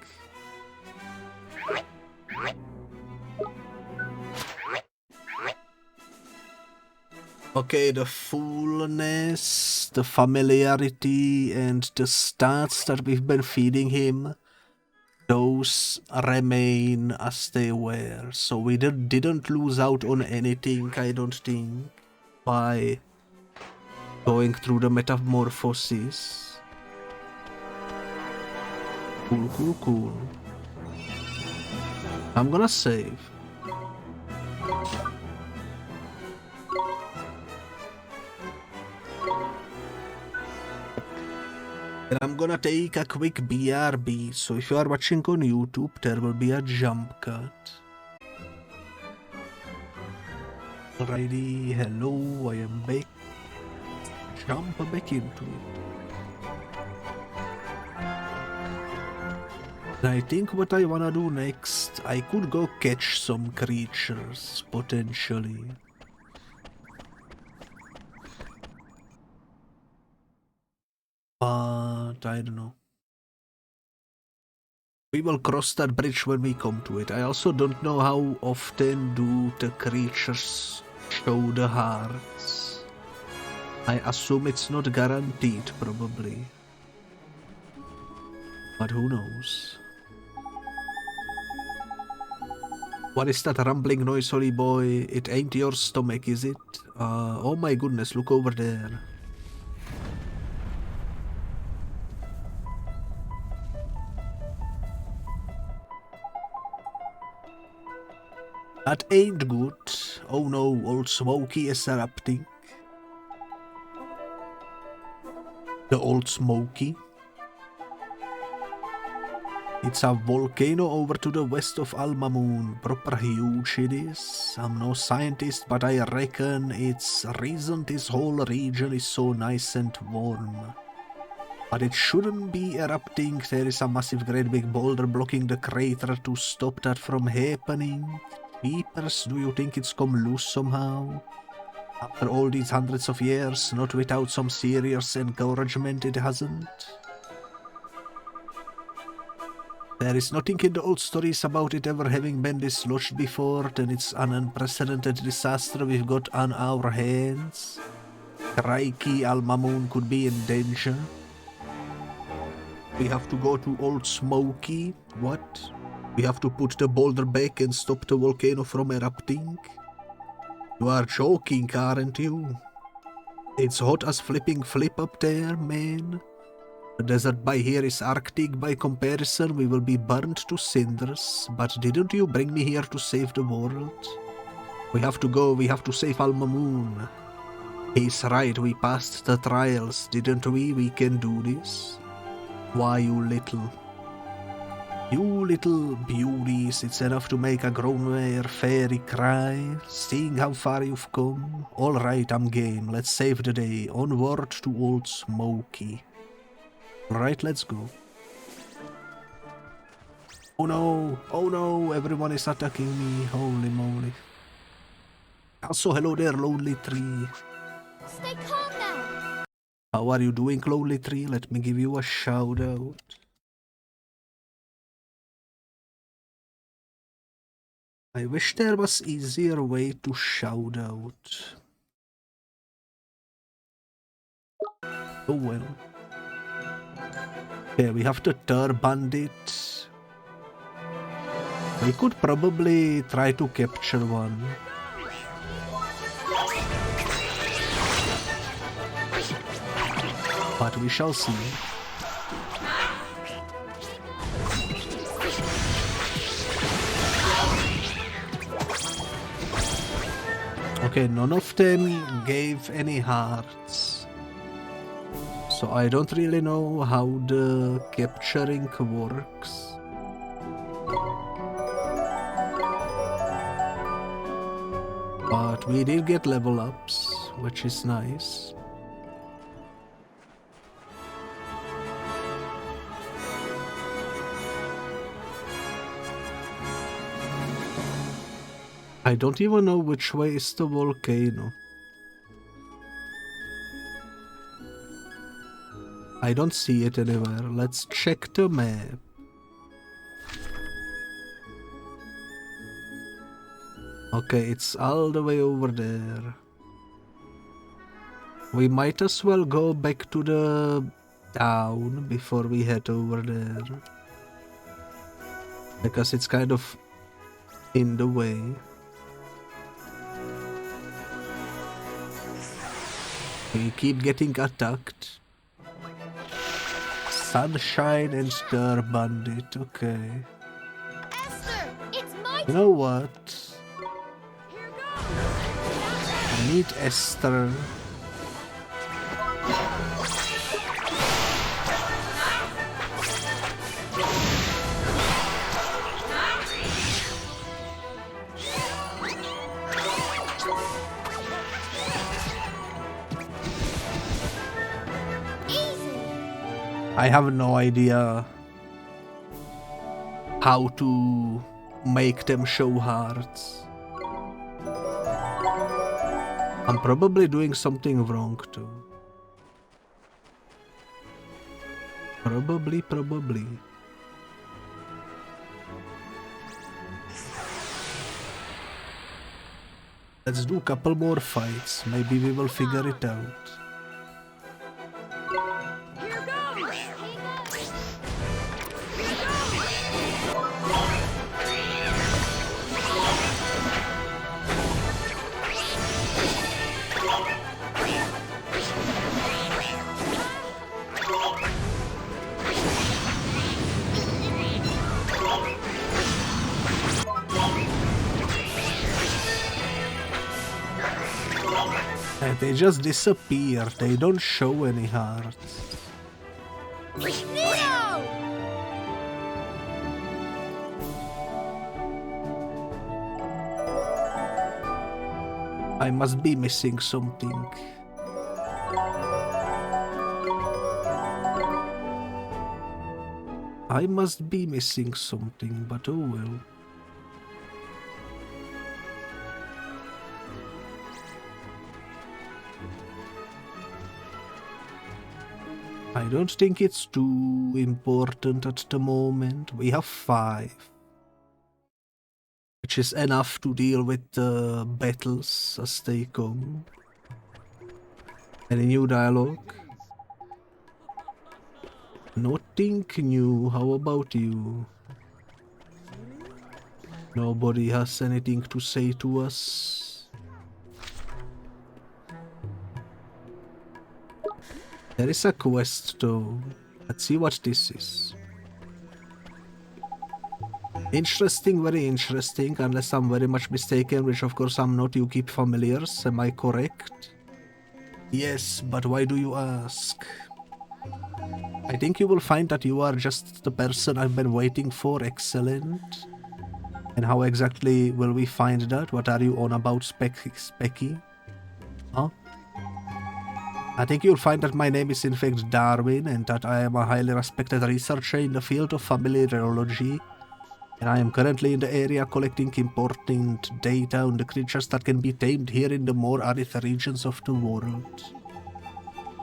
Okay, the fullness, the familiarity, and the stats that we've been feeding him, those remain as they were. So we didn't lose out on anything, I don't think, by going through the Metamorphosis. Cool, cool, cool. I'm gonna save. And I'm gonna take a quick BRB, so if you are watching on YouTube, there will be a jump cut. Alrighty, hello, I am back. Jump back into it. And I think what I wanna do next, I could go catch some creatures, potentially. But I don't know. We will cross that bridge when we come to it. I also don't know how often do the creatures show the hearts. I assume it's not guaranteed, probably. But who knows? What is that rumbling noise, Holly boy? It ain't your stomach, is it? Oh my goodness, look over there. That ain't good. Oh no, old Smokey is erupting. The old Smokey. It's a volcano over to the west of Alma Moon. Proper huge it is. I'm no scientist, but I reckon it's reason this whole region is so nice and warm. But it shouldn't be erupting. There is a massive great big boulder blocking the crater to stop that from happening. Peepers, do you think it's come loose somehow? After all these hundreds of years, not without some serious encouragement it hasn't. There is nothing in the old stories about it ever having been dislodged before, then it's an unprecedented disaster we've got on our hands. Crikey, Alma Moon could be in danger. We have to go to Old Smokey. What? We have to put the boulder back and stop the volcano from erupting? You are joking, aren't you? It's hot as flipping flip up there, man. The desert by here is Arctic by comparison. We will be burned to cinders. But didn't you bring me here to save the world? We have to go. We have to save Alma Moon. He's right. We passed the trials, didn't we? We can do this. Why, you little beauties, it's enough to make a grown fairy cry. Seeing how far you've come. Alright, I'm game. Let's save the day. Onward to Old Smokey. Alright, let's go. Oh no, everyone is attacking me. Holy moly. Also, hello there, Lonely Tree. Stay calm now. How are you doing, Lonely Tree? Let me give you a shout out. I wish there was easier way to shout out. Oh well. Okay, we have the third bandit. We could probably try to capture one. But we shall see. Okay, none of them gave any hearts. So I don't really know how the capturing works. But we did get level ups, which is nice. I don't even know which way is the volcano. I don't see it anywhere. Let's check the map. Okay, it's all the way over there. We might as well go back to the town before we head over there. Because it's kind of in the way. We keep getting attacked. Sunshine and Star Bandit, okay. Esther, it's my You know what? I need Esther. I have no idea how to make them show hearts. I'm probably doing something wrong too. Probably. Let's do a couple more fights. Maybe we will figure it out. They just disappear, they don't show any hearts. No! I must be missing something. I must be missing something, but oh well. I don't think it's too important at the moment. We have 5. Which is enough to deal with the battles as they come. Any new dialogue? Nothing new. How about you? Nobody has anything to say to us. There is a quest though. Let's see what this is. Interesting, very interesting, unless I'm very much mistaken, which of course I'm not. You keep familiars, am I correct? Yes, but why do you ask? I think you will find that you are just the person I've been waiting for. Excellent. And how exactly will we find that? What are you on about, Specky? Huh? I think you'll find that my name is in fact Darwin and that I am a highly respected researcher in the field of familiarology. And I am currently in the area collecting important data on the creatures that can be tamed here in the more arid regions of the world.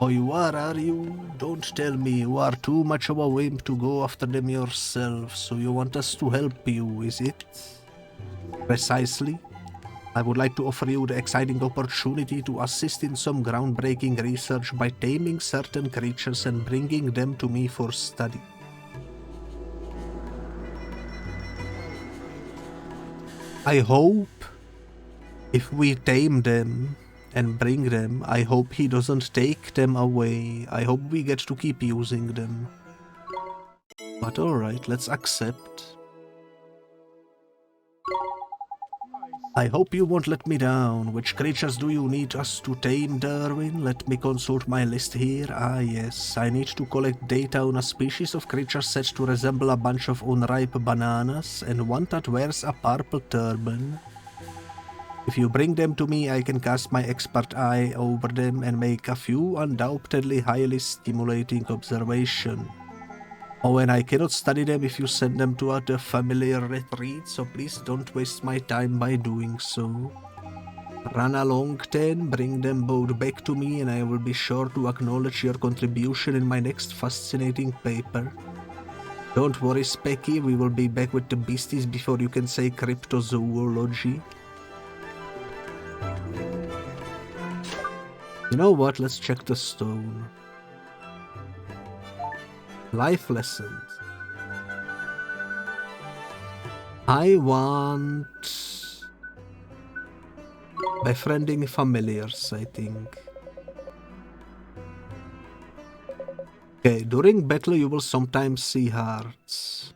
Oh, you are you? Don't tell me you are too much of a wimp to go after them yourself, so you want us to help you, is it? Precisely. I would like to offer you the exciting opportunity to assist in some groundbreaking research by taming certain creatures and bringing them to me for study. I hope if we tame them and bring them, I hope he doesn't take them away. I hope we get to keep using them. But alright, let's accept. I hope you won't let me down. Which creatures do you need us to tame, Darwin? Let me consult my list here. Ah, yes. I need to collect data on a species of creature said to resemble a bunch of unripe bananas, and one that wears a purple turban. If you bring them to me, I can cast my expert eye over them and make a few undoubtedly highly stimulating observations. Oh, and I cannot study them if you send them to a familiar retreat, so please don't waste my time by doing so. Run along then, bring them both back to me, and I will be sure to acknowledge your contribution in my next fascinating paper. Don't worry, Specky, we will be back with the beasties before you can say cryptozoology. You know what, let's check the stone. Life lessons. I want befriending familiars, I think. Okay, during battle you will sometimes see hearts.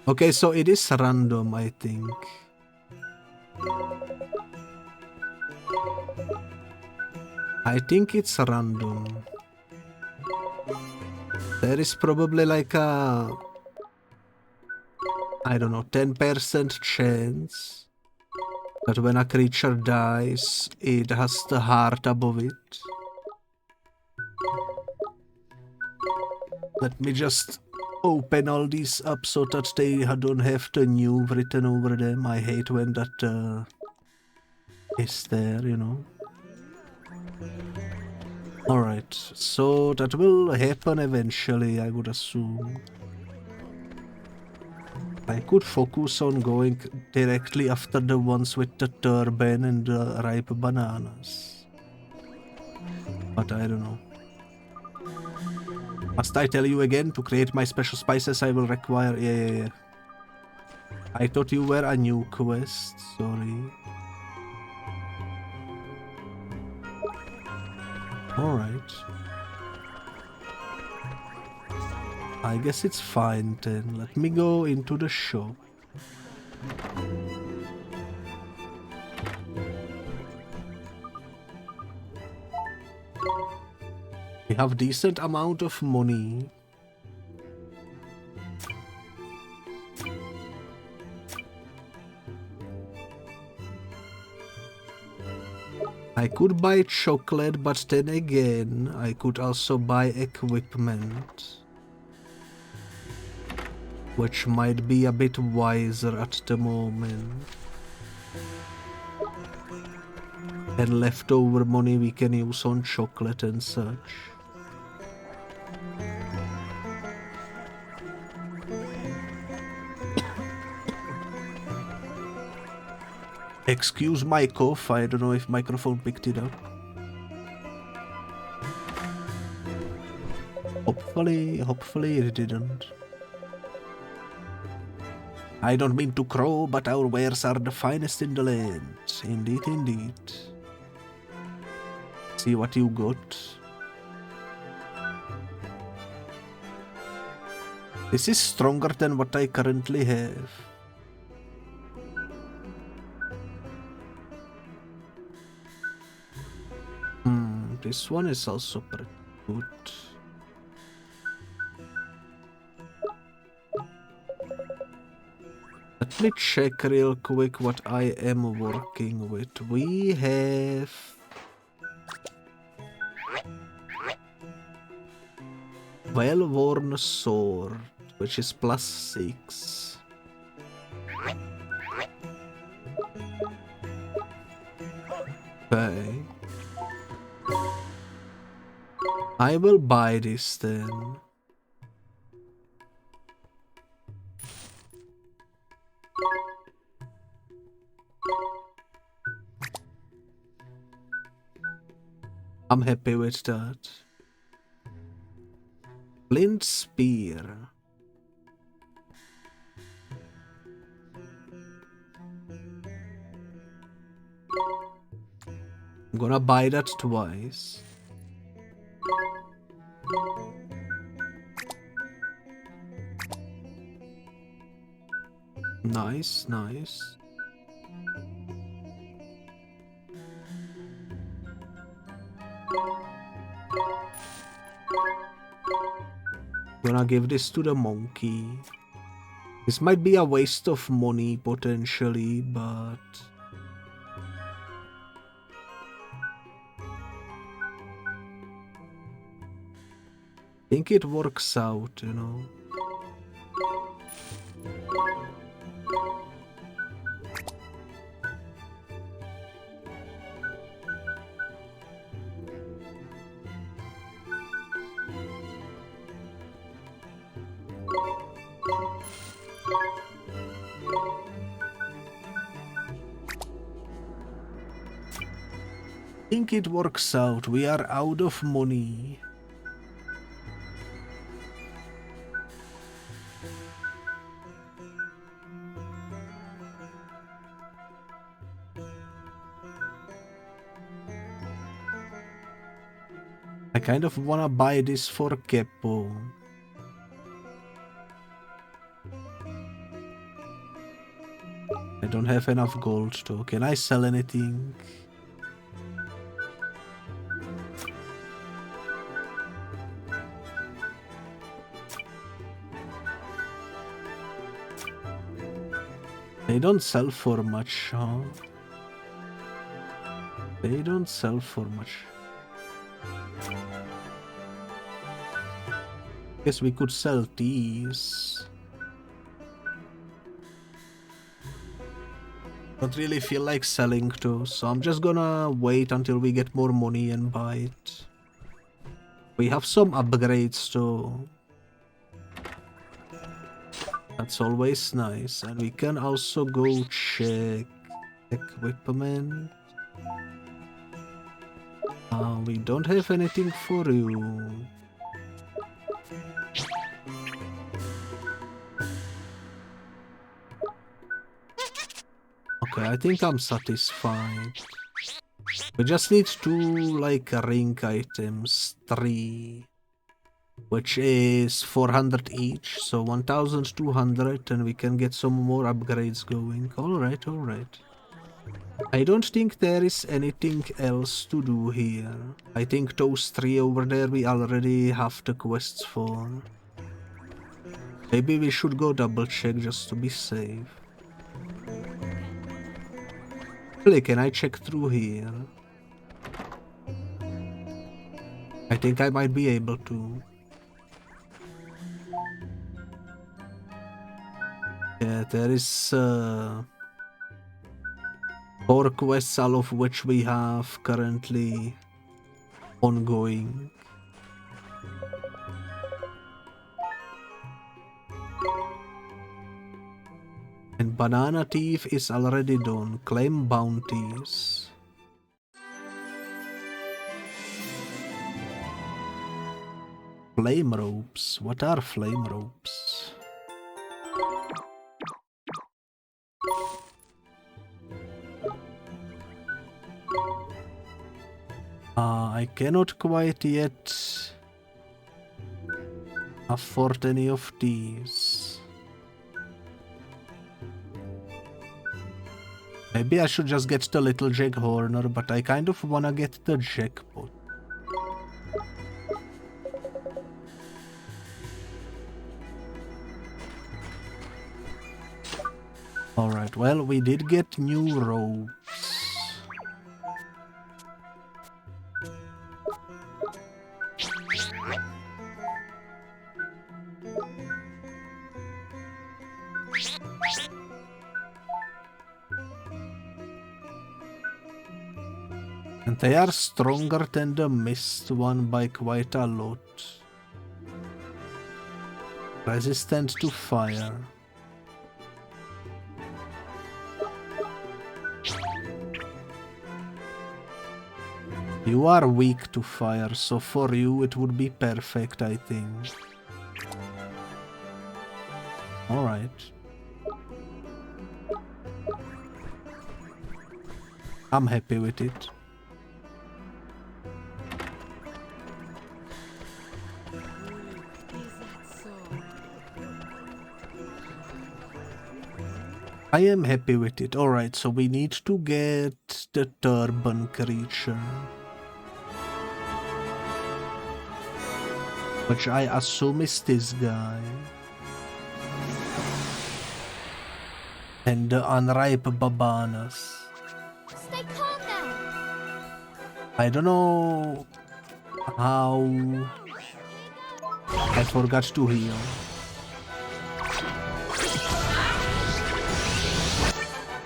Okay, so it is random, I think. I think it's random. There is probably like a, I don't know, 10% chance that when a creature dies, it has the heart above it. Let me just open all these up so that they don't have the new written over them. I hate when that is there, you know. Alright, so that will happen eventually, I would assume. I could focus on going directly after the ones with the turban and the ripe bananas. But I don't know. Must I tell you again, to create my special spices I will require... Yeah. I thought you were a new quest, sorry. Alright. I guess it's fine then. Let me go into the shop. We have decent amount of money. I could buy chocolate, but then again, I could also buy equipment, which might be a bit wiser at the moment. And leftover money we can use on chocolate and such. Excuse my cough, I don't know if microphone picked it up. Hopefully it didn't. I don't mean to crow, but our wares are the finest in the land. Indeed. See what you got. This is stronger than what I currently have. This one is also pretty good. Let me check real quick what I am working with. We have... Well-worn sword, which is +6. Okay. I will buy this then. I'm happy with that. Flint spear. I'm gonna buy that twice. Nice, nice. Gonna give this to the monkey. This might be a waste of money potentially, but I think it works out, you know. I think it works out. We are out of money. I kind of wanna buy this for Kepo. I don't have enough gold though. Can I sell anything? They don't sell for much, huh? They don't sell for much. Guess we could sell these. Don't really feel like selling too, so I'm just gonna wait until we get more money and buy it. We have some upgrades too. That's always nice, and we can also go check equipment. We don't have anything for you. Okay, I think I'm satisfied. We just need 2 like ring items, 3. Which is 400 each, so 1200, and we can get some more upgrades going. Alright, alright. I don't think there is anything else to do here. I think those 3 over there we already have the quests for. Maybe we should go double check just to be safe. Really, can I check through here? I think I might be able to. Yeah, there is 4 quests, all of which we have currently ongoing. And Banana Thief is already done. Claim bounties. Flame ropes. What are flame ropes? I cannot quite yet afford any of these. Maybe I should just get the little Jaghorner, but I kind of wanna get the jackpot. Alright, well, we did get new ropes. And they are stronger than the mist one by quite a lot. Resistant to fire. You are weak to fire, so for you it would be perfect, I think. Alright. I'm happy with it. I am happy with it. Alright, so we need to get the turban creature. Which I assume is this guy. And the unripe babanas. Stay calm now. I don't know how... I forgot to heal.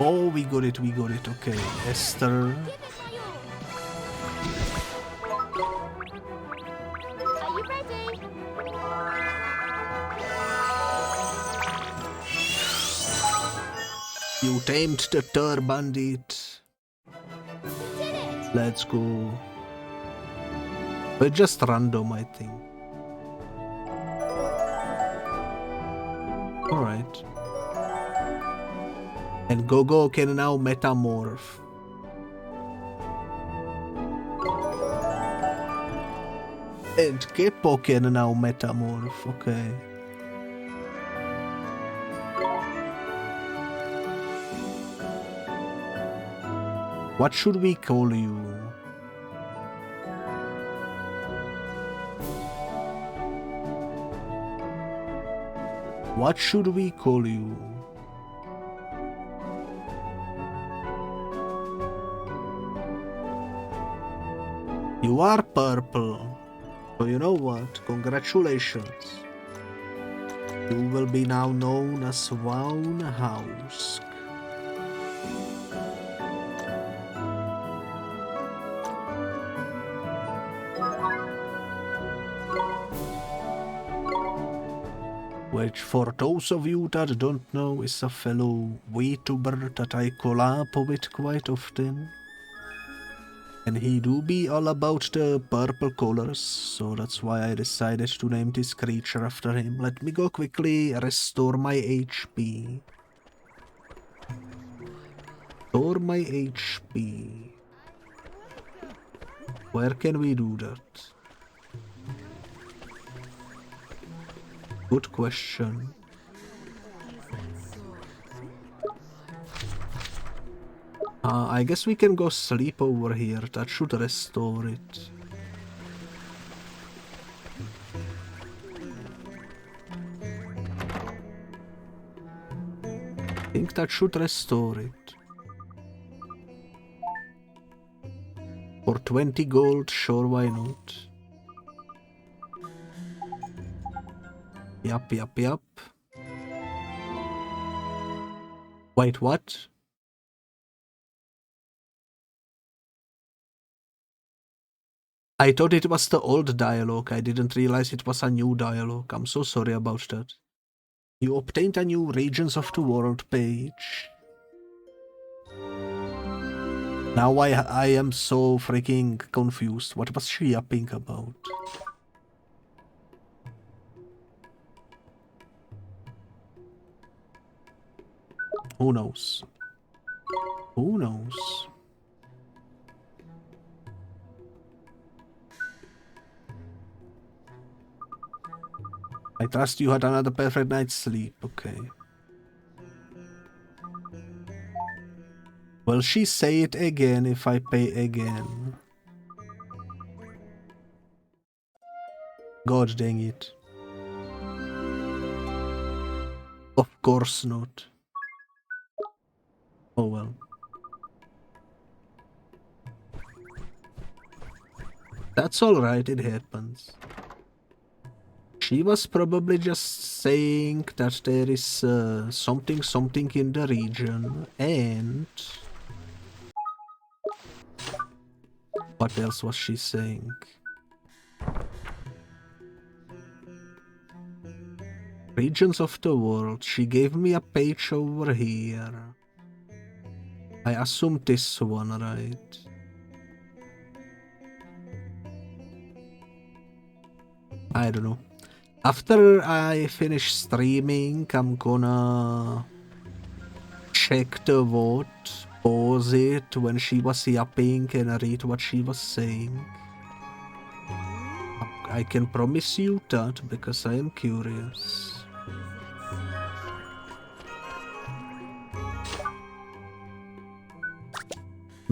Oh, we got it, okay. Esther. Give it my all. Are you ready? You tamed the bandit. We did it. Let's go. But just random, I think. Alright. And Gogo can now metamorph. And Keppo can now metamorph, okay. What should we call you? What should we call you? You are purple. So you know what? Congratulations. You will be now known as House. Which, for those of you that don't know, is a fellow VTuber that I collab with quite often. And he do be all about the purple colors, so that's why I decided to name this creature after him. Let me go quickly restore my HP. Restore my HP. Where can we do that? Good question. I guess we can go sleep over here. That should restore it. I think that should restore it. For 20 gold, sure, why not? Yup. Wait, what? I thought it was the old dialogue. I didn't realize it was a new dialogue. I'm so sorry about that. You obtained a new Regions of the World page. Now I am so freaking confused. What was she yapping about? Who knows? Who knows? I trust you had another perfect night's sleep, okay. Will she say it again if I pay again? God dang it. Of course not. Oh well. That's alright, it happens. She was probably just saying that there is something in the region, and... What else was she saying? Regions of the world. She gave me a page over here. I assume this one, right? I don't know. After I finish streaming, I'm gonna check the vote, pause it when she was yapping and read what she was saying. I can promise you that because I am curious.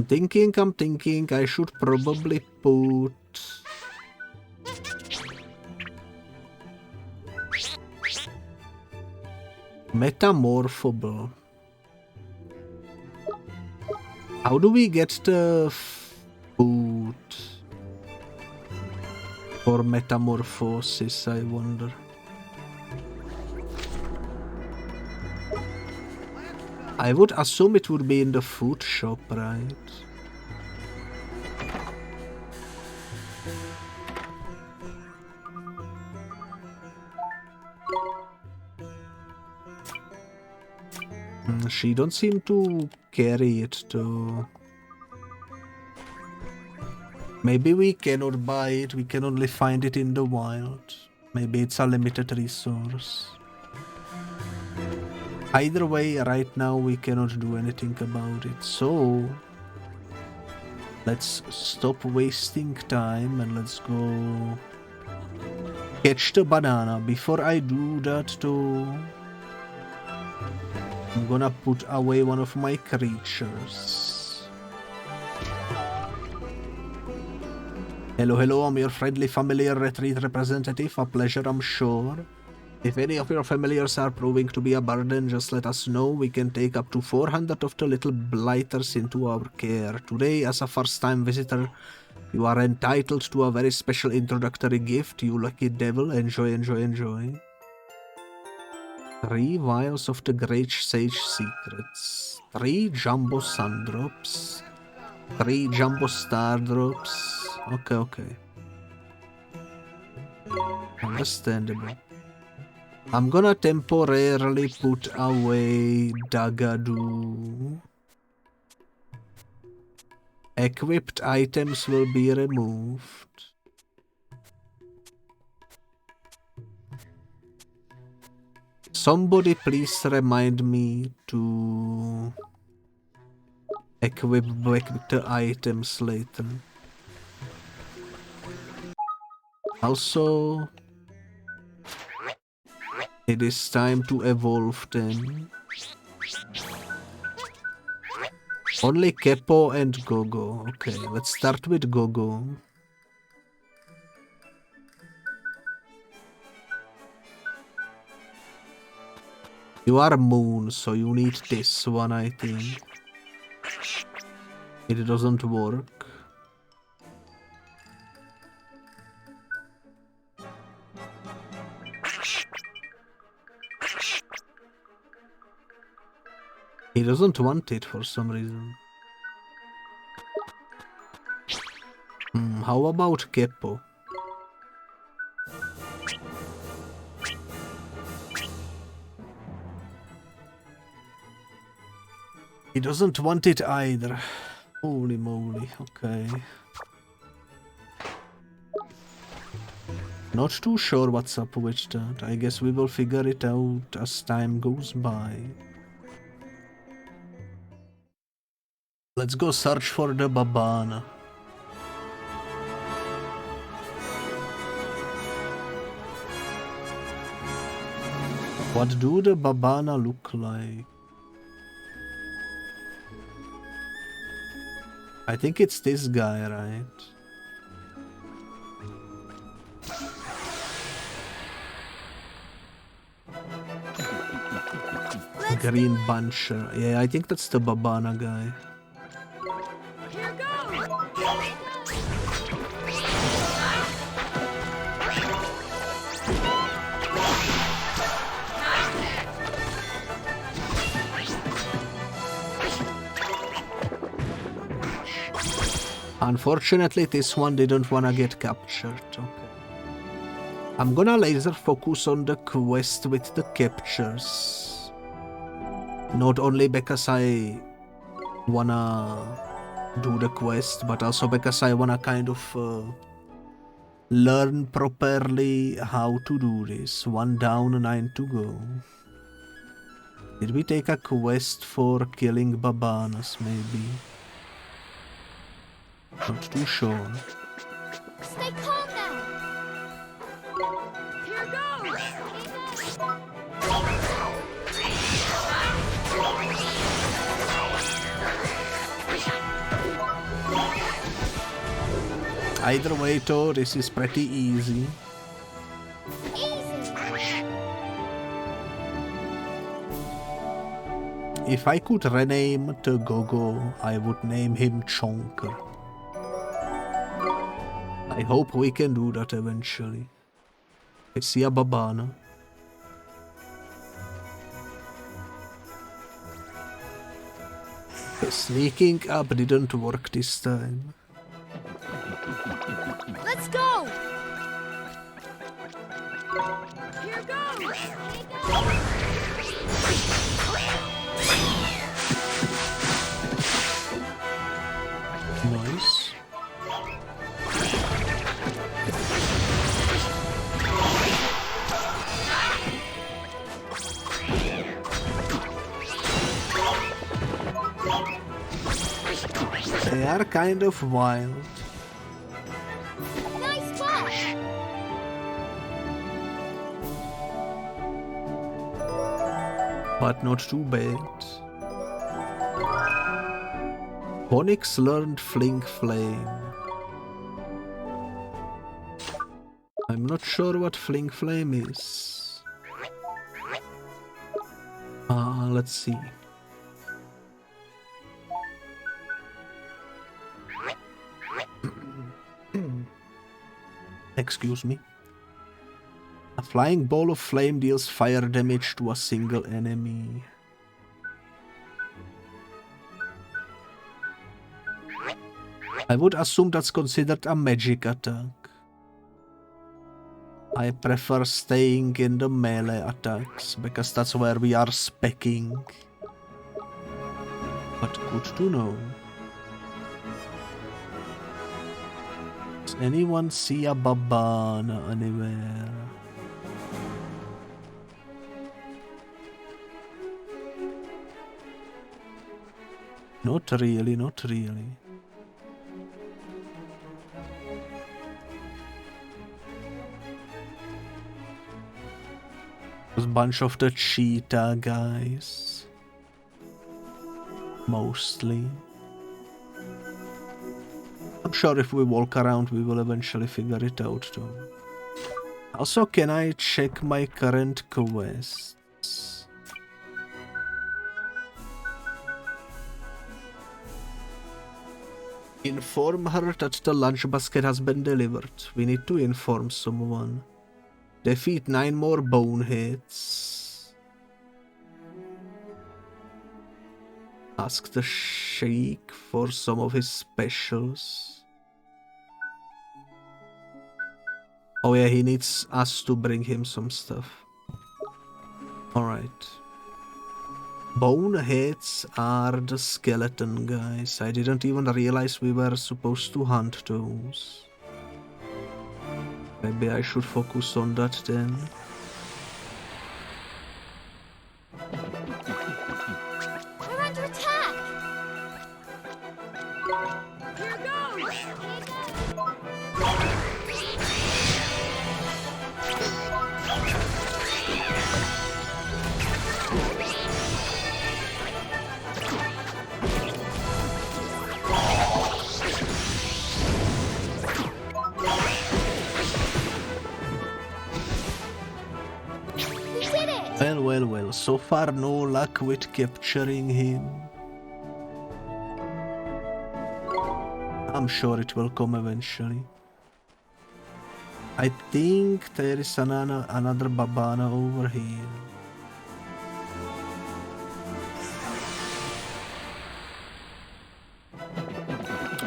I'm thinking I should probably put... Metamorphable. How do we get the food for Metamorphosis, I wonder? I would assume it would be in the food shop, right? She don't seem to carry it though. Maybe we cannot buy it, we can only find it in the wild. Maybe it's a limited resource. Either way, right now we cannot do anything about it, so let's stop wasting time and let's go catch the banana. Before I do that though, I'm gonna put away one of my creatures. Hello, hello, I'm your friendly familiar retreat representative. A pleasure, I'm sure. If any of your familiars are proving to be a burden, just let us know. We can take up to 400 of the little blighters into our care. Today, as a first-time visitor, you are entitled to a very special introductory gift, you lucky devil. Enjoy, enjoy, enjoy. 3 vials of the Great Sage Secrets. 3 Jumbo Sun Drops. 3 Jumbo Star Drops. Okay, okay. Understandable. I'm gonna temporarily put away Dagadoo. Equipped items will be removed. Somebody please remind me to equip the items later. Also, it is time to evolve them. Only Kepo and Gogo. Okay, let's start with Gogo. You are Moon, so you need this one, I think. It doesn't work. He doesn't want it for some reason. How about Kepo? He doesn't want it either. Holy moly, okay. Not too sure what's up with that. I guess we will figure it out as time goes by. Let's go search for the Babana. What do the Babana look like? I think it's this guy, right? Green Buncher. Yeah, I think that's the Babana guy. Unfortunately, this one didn't wanna get captured. Okay. I'm gonna laser focus on the quest with the captures. Not only because I wanna do the quest, but also because I wanna kind of learn properly how to do this. 1 down, 9 to go. Did we take a quest for killing Babanas, maybe? Not too sure. Stay calm now. Here goes. Either way though, this is pretty easy. If I could rename the Gogo, I would name him Chonker. I hope we can do that eventually. I see a Babana. Sneaking up didn't work this time. Let's go! Here goes! Nice. They are kind of wild. Nice flash! But not too bad. Onyx learned Fling Flame. I'm not sure what Fling Flame is. Let's see. Excuse me. A flying ball of flame deals fire damage to a single enemy. I would assume that's considered a magic attack. I prefer staying in the melee attacks, because that's where we are speccing. But good to know. Does anyone see a Babana anywhere? Not really, not really. There's a bunch of the cheetah guys. Mostly. I'm sure if we walk around we will eventually figure it out too. Also, can I check my current quests? Inform her that the lunch basket has been delivered. We need to inform someone. Defeat 9 more boneheads. Ask the Sheik for some of his specials. Oh yeah, he needs us to bring him some stuff. Alright. Boneheads are the skeleton guys. I didn't even realize we were supposed to hunt those. Maybe I should focus on that then. We're under attack! Here goes! Well, so far no luck with capturing him. I'm sure it will come eventually. I think there is another Babana over here.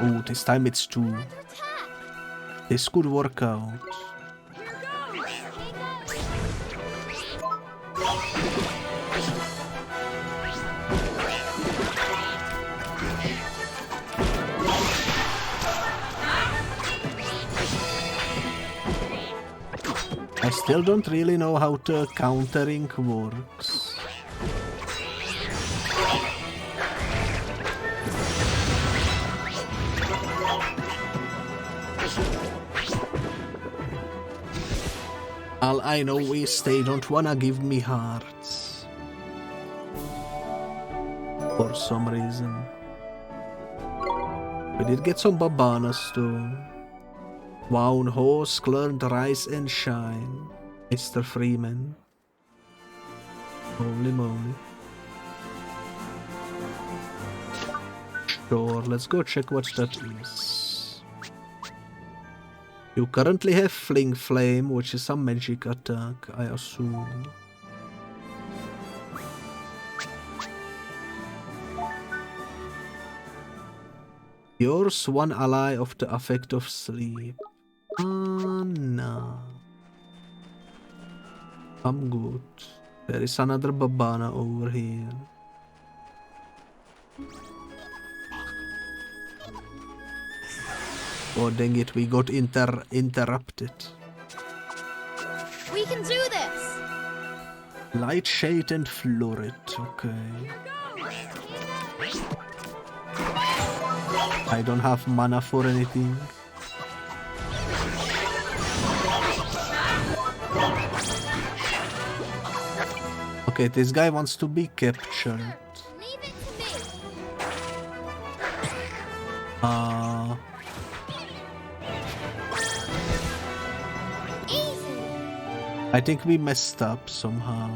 Oh, this time it's 2. This could work out. I still don't really know how the countering works. All I know is they don't wanna give me hearts. For some reason. We did get some Babanas though. Wown horse learned rise and shine. Mr. Freeman. Holy moly. Sure, let's go check what that is. You currently have Fling Flame, which is some magic attack, I assume. Yours one ally of the effect of sleep. No. I'm good. There is another Babana over here. Oh dang it, we got interrupted. We can do this. Light Shade and Florid, okay. I don't have mana for anything. Okay, this guy wants to be captured. Leave it to me. Easy. I think we messed up somehow.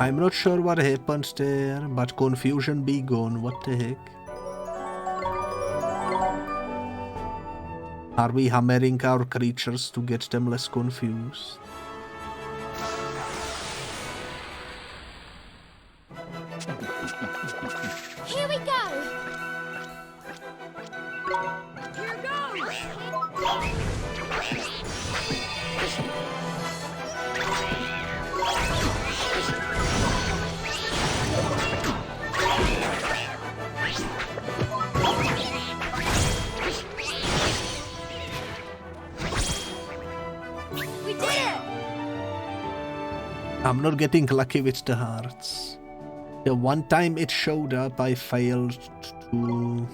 I'm not sure what happened there, but confusion be gone, what the heck? Are we hammering our creatures to get them less confused? Here we go. Here goes. We did it. I'm not getting lucky with the hearts. The one time it showed up, I failed to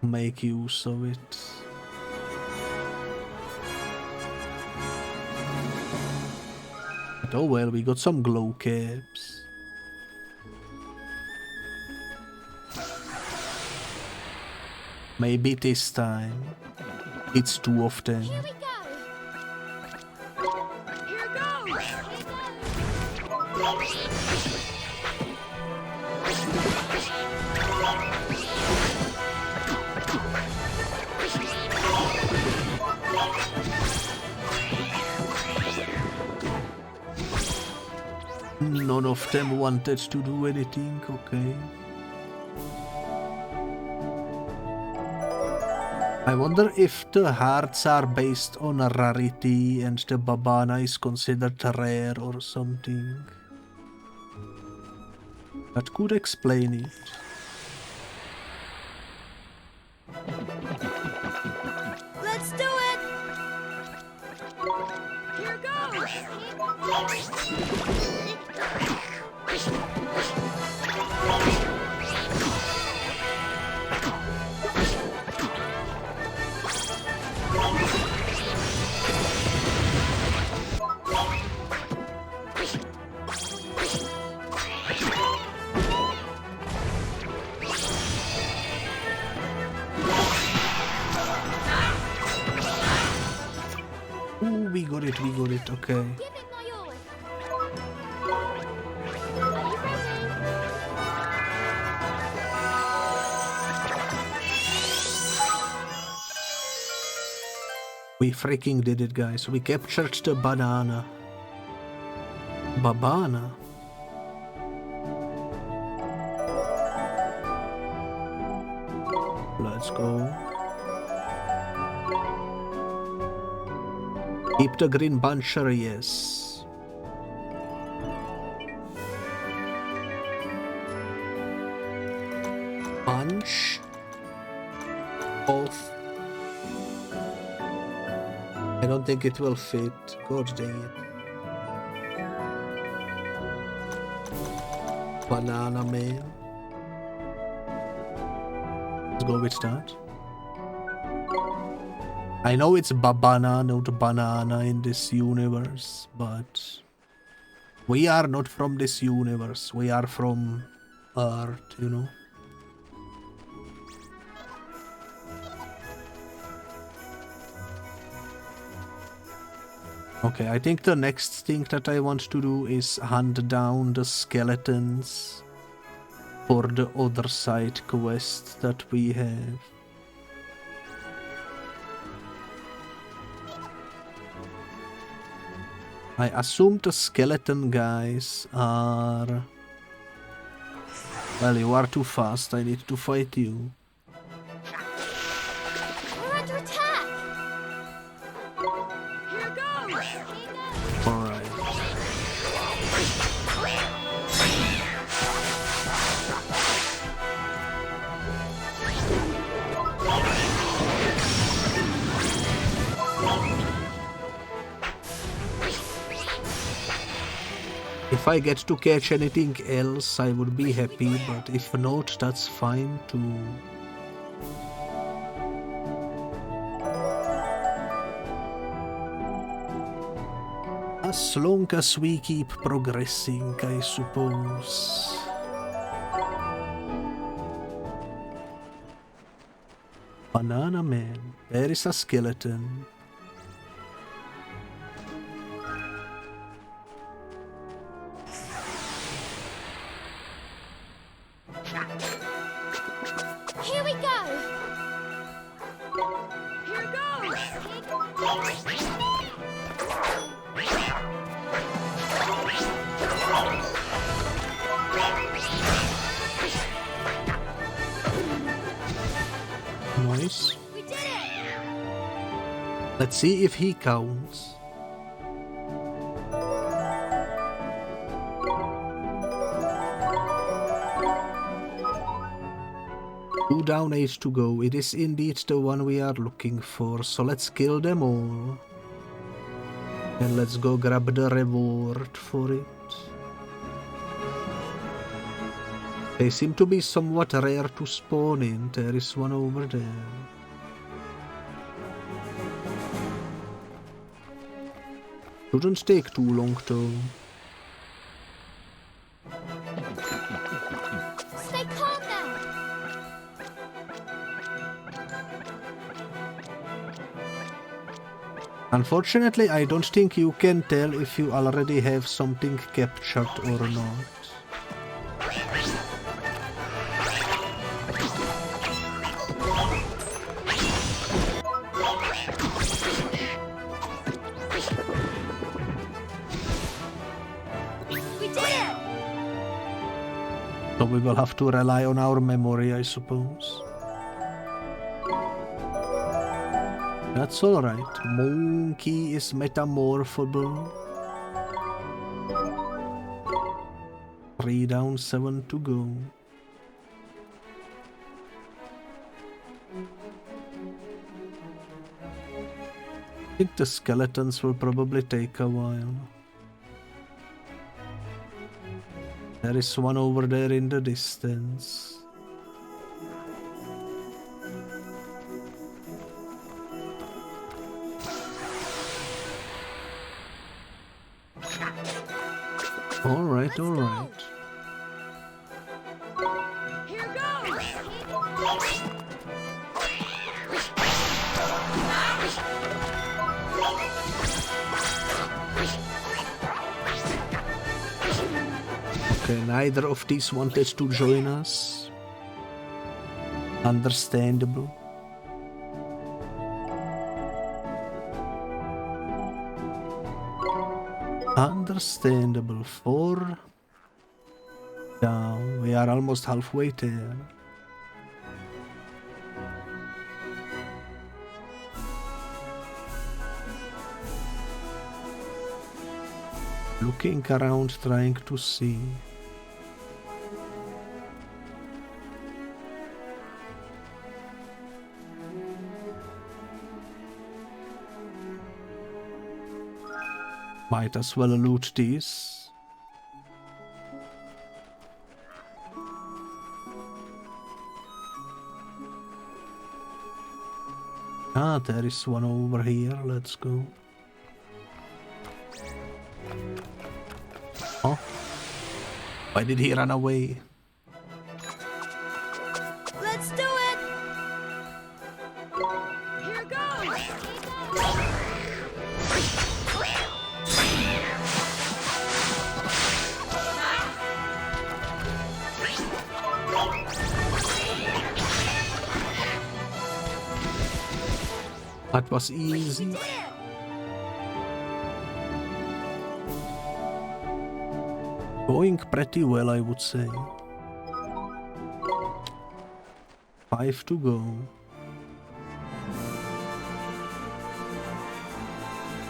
make use of it. But oh well, we got some glow caps. Maybe this time. It's two of them. Here we go. Here goes. None of them wanted to do anything, okay. I wonder if the hearts are based on a rarity and the Babana is considered rare or something. That could explain it. Let's do it. Here goes. Ooh, we got it, okay. Give it my all. Are you ready? We freaking did it, guys. We captured the banana. Babana? Let's go. Keep the green buncher, yes. Bunch of... I don't think it will fit. God dang it. Banana man. Let's go with that. I know it's Babana, not banana in this universe, but we are not from this universe. We are from Earth, you know. Okay, I think the next thing that I want to do is hunt down the skeletons for the other side quest that we have. I assume the skeleton guys are... Well, you are too fast, I need to fight you. We're under attack! Here goes! Alright. If I get to catch anything else, I would be happy, but if not, that's fine too. As long as we keep progressing, I suppose. Banana Man, there is a skeleton. Here we go! Here goes! Nice. We did it! Let's see if he counts. Two down, 8 to go. It is indeed the one we are looking for, so let's kill them all. And let's go grab the reward for it. They seem to be somewhat rare to spawn in. There is one over there. Shouldn't take too long though. Stay calm now! Unfortunately, I don't think you can tell if you already have something captured or not. We did it! So we will have to rely on our memory, I suppose. That's alright. Monkey is metamorphable. 3 down, 7 to go. I think the skeletons will probably take a while. There is one over there in the distance. Alright, alright. Here goes! Okay, neither of these wanted to join us. Understandable. Understandable. 4 down. We are almost halfway there. Looking around, trying to see. Might as well loot these. Ah, there is one over here. Let's go. Oh. Why did he run away? Let's do it! Here goes! That was easy. Going pretty well, I would say. 5 to go.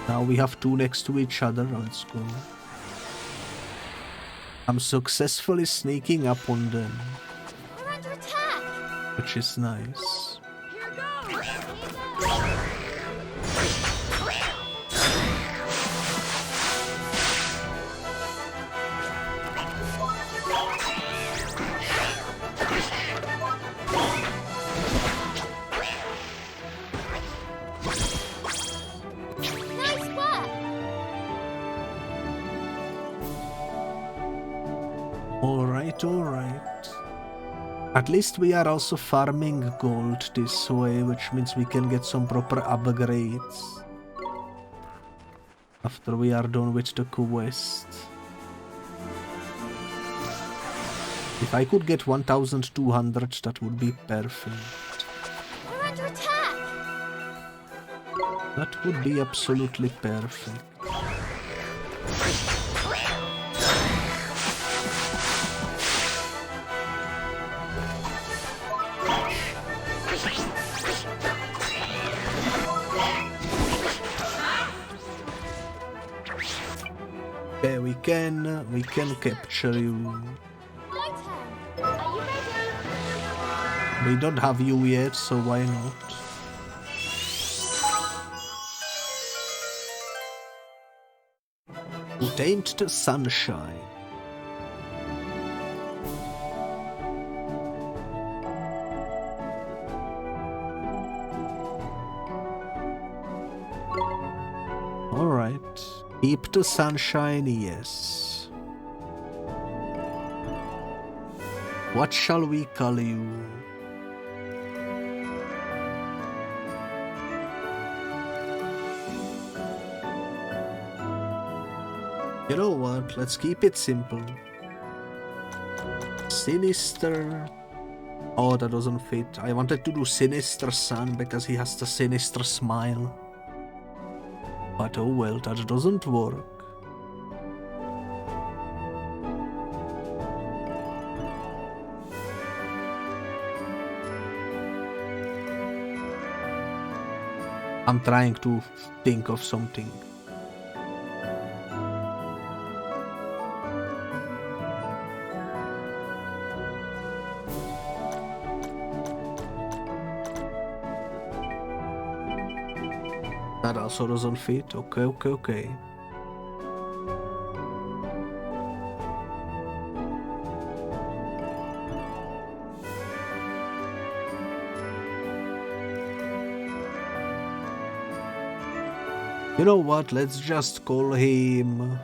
Now we have 2 next to each other. Let's go. I'm successfully sneaking up on them, We're under attack. which is nice. Here goes. Nice work. Alright, alright. At least we are also farming gold this way, which means we can get some proper upgrades after we are done with the quest. If I could get 1200, that would be perfect. We're under attack. That would be absolutely perfect. Okay, we can capture you. My turn. Are you ready? We don't have you yet, so why not? Who tamed the sunshine? Alright. Keep the sunshine, yes. What shall we call you? You know what? Let's keep it simple. Sinister. Oh, that doesn't fit. I wanted to do Sinister Sun because he has the sinister smile. But oh well, that doesn't work. I'm trying to think of something. That also doesn't fit. Okay. You know what? Let's just call him...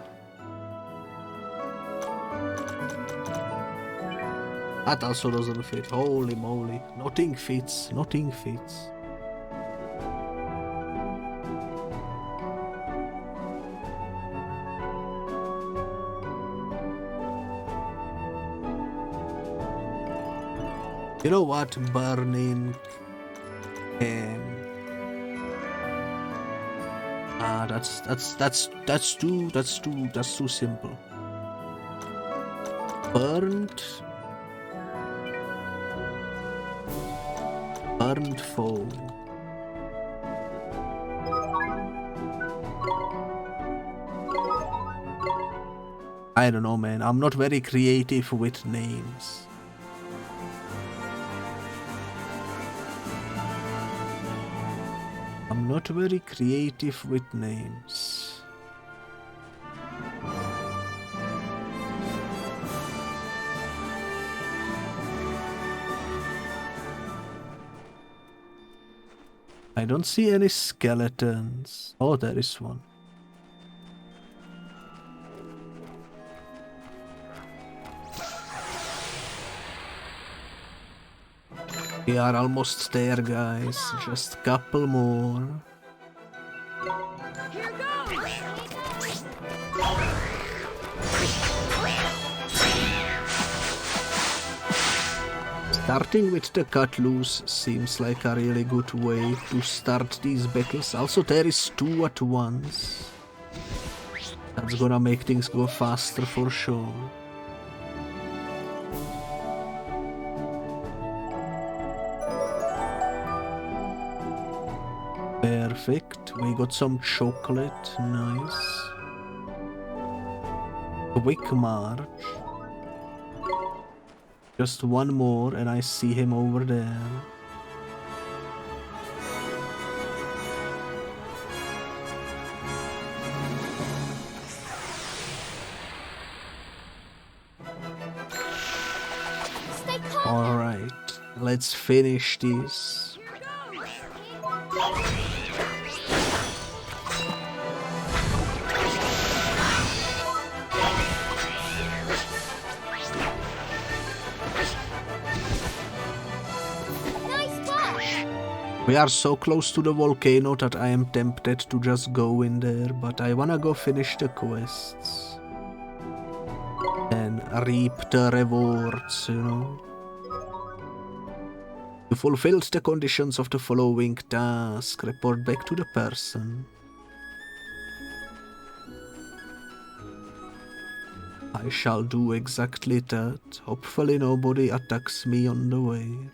That also doesn't fit. Holy moly. Nothing fits. Nothing fits. You know what? Burning can. That's too simple. Burned foe. I don't know, man. I'm not very creative with names. I'm not very creative with names. I don't see any skeletons. Oh, there is one. We are almost there, guys. Just a couple more. Here goes. Starting with the cut loose seems like a really good way to start these battles. Also, there is 2 at once. That's gonna make things go faster for sure. Perfect. We got some chocolate. Nice. Quick march. Just one more and I see him over there. Alright, let's finish this. We are so close to the volcano that I am tempted to just go in there, but I wanna go finish the quests. And reap the rewards, you know. You fulfilled the conditions of the following task. Report back to the person. I shall do exactly that. Hopefully nobody attacks me on the way.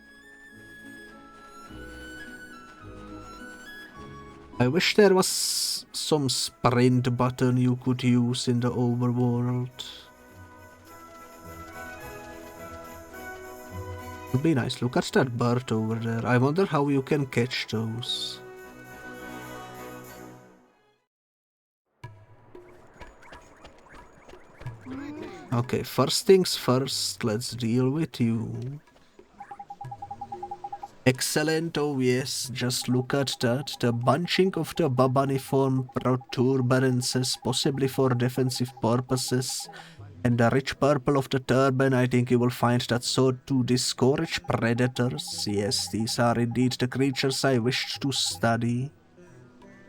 I wish there was some sprint button you could use in the overworld. Would be nice. Look at that bird over there. I wonder how you can catch those. Okay, first things first, let's deal with you. Excellent, oh yes, just look at that. The bunching of the babaniform protuberances, possibly for defensive purposes, and the rich purple of the turban. I think you will find that so to discourage predators. Yes, these are indeed the creatures I wished to study.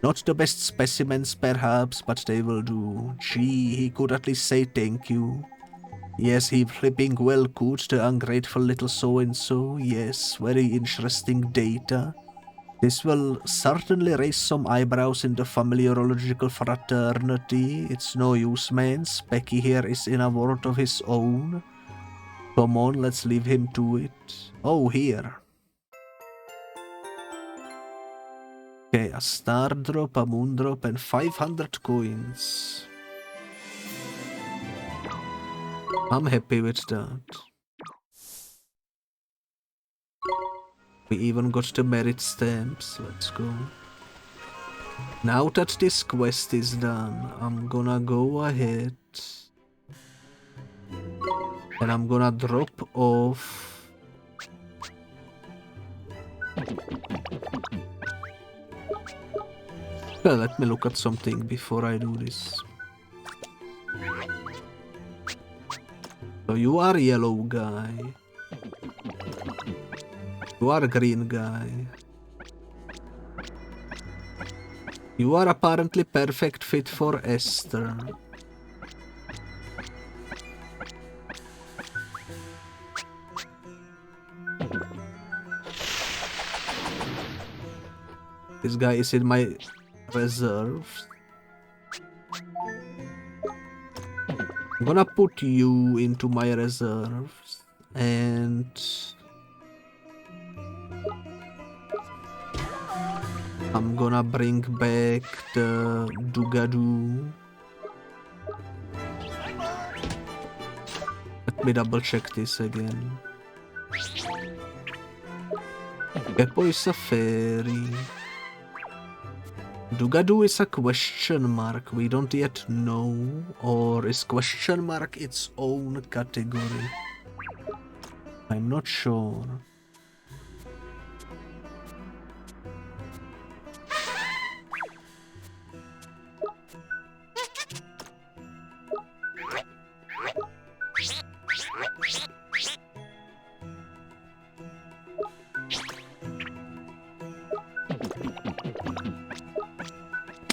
Not the best specimens perhaps, but they will do. Gee, he could at least say thank you. Yes, he flipping well could, the ungrateful little so-and-so. Yes, very interesting data. This will certainly raise some eyebrows in the familiarological fraternity. It's no use, man. Specky here is in a world of his own. Come on, let's leave him to it. Oh, here. Okay, a star drop, a moon drop, and 500 coins. I'm happy with that. We even got the merit stamps. Let's go. Now that this quest is done, I'm gonna go ahead and I'm gonna drop off well, let me look at something before I do this. So you are a yellow guy. You are a green guy. You are apparently perfect fit for Esther. This guy is in my reserves. I'm gonna put you into my reserves and I'm gonna bring back the Dugadoo. Let me double check this again. Geppo is a fairy. Dugadoo is a question mark, we don't yet know, or is question mark its own category? I'm not sure.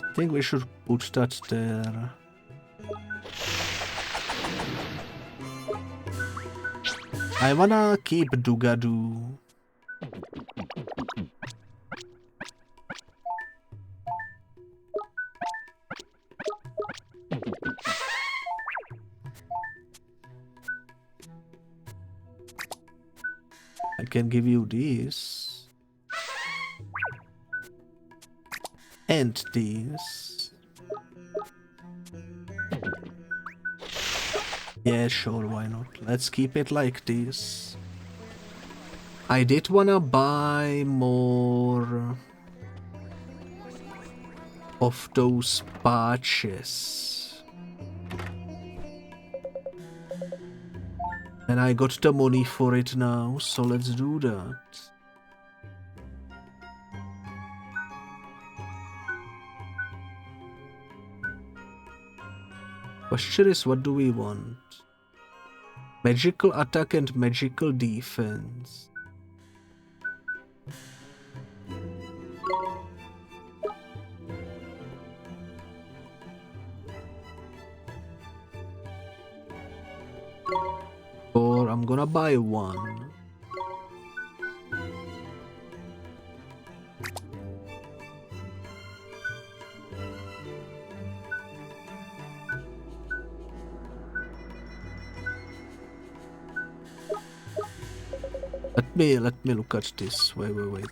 I think we should put that there. I wanna keep Dugadu. I can give you this. And this. Yeah, sure, why not? Let's keep it like this. I did wanna buy more of those patches. And I got the money for it now, so let's do that. Question is, what do we want? Magical attack and magical defense. Or I'm gonna buy one. Let me look at this. Wait.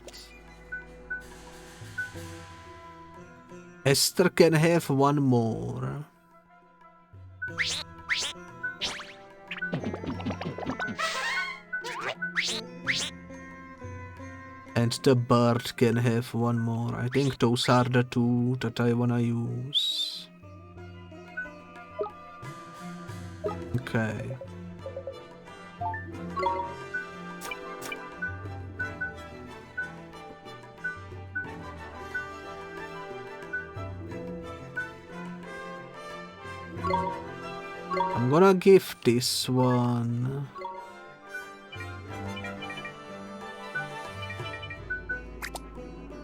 Esther can have one more. And the bird can have one more. I think those are the two that I wanna use. Okay. I'm gonna give this one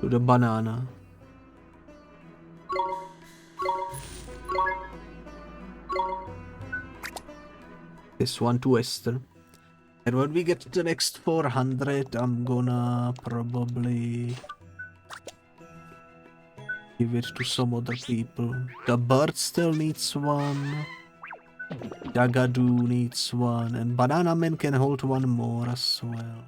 to the banana. This one to Esther. And when we get to the next 400, I'm gonna probably give it to some other people. The bird still needs one. Jagadu needs one. And Banana Man can hold one more as well.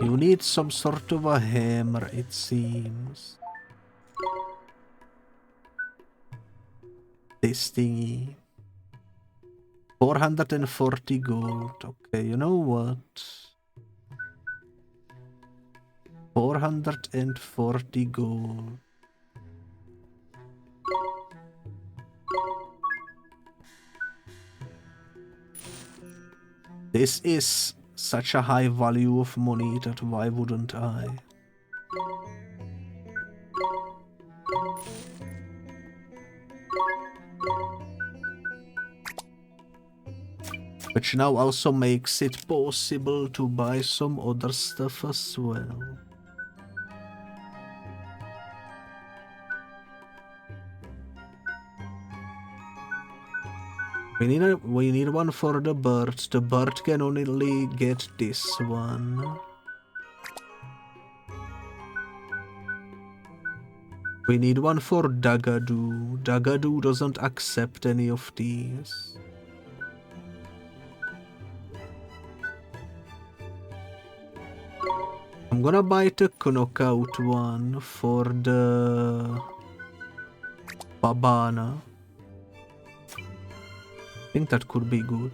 You need some sort of a hammer, it seems. This thingy. 440 gold. Okay, you know what? 440 gold. This is such a high value of money that why wouldn't I? Which now also makes it possible to buy some other stuff as well. We need one for the bird. The bird can only get this one. We need one for Dagadu. Dagadu doesn't accept any of these. I'm gonna buy the knockout one for the Babana. I think that could be good.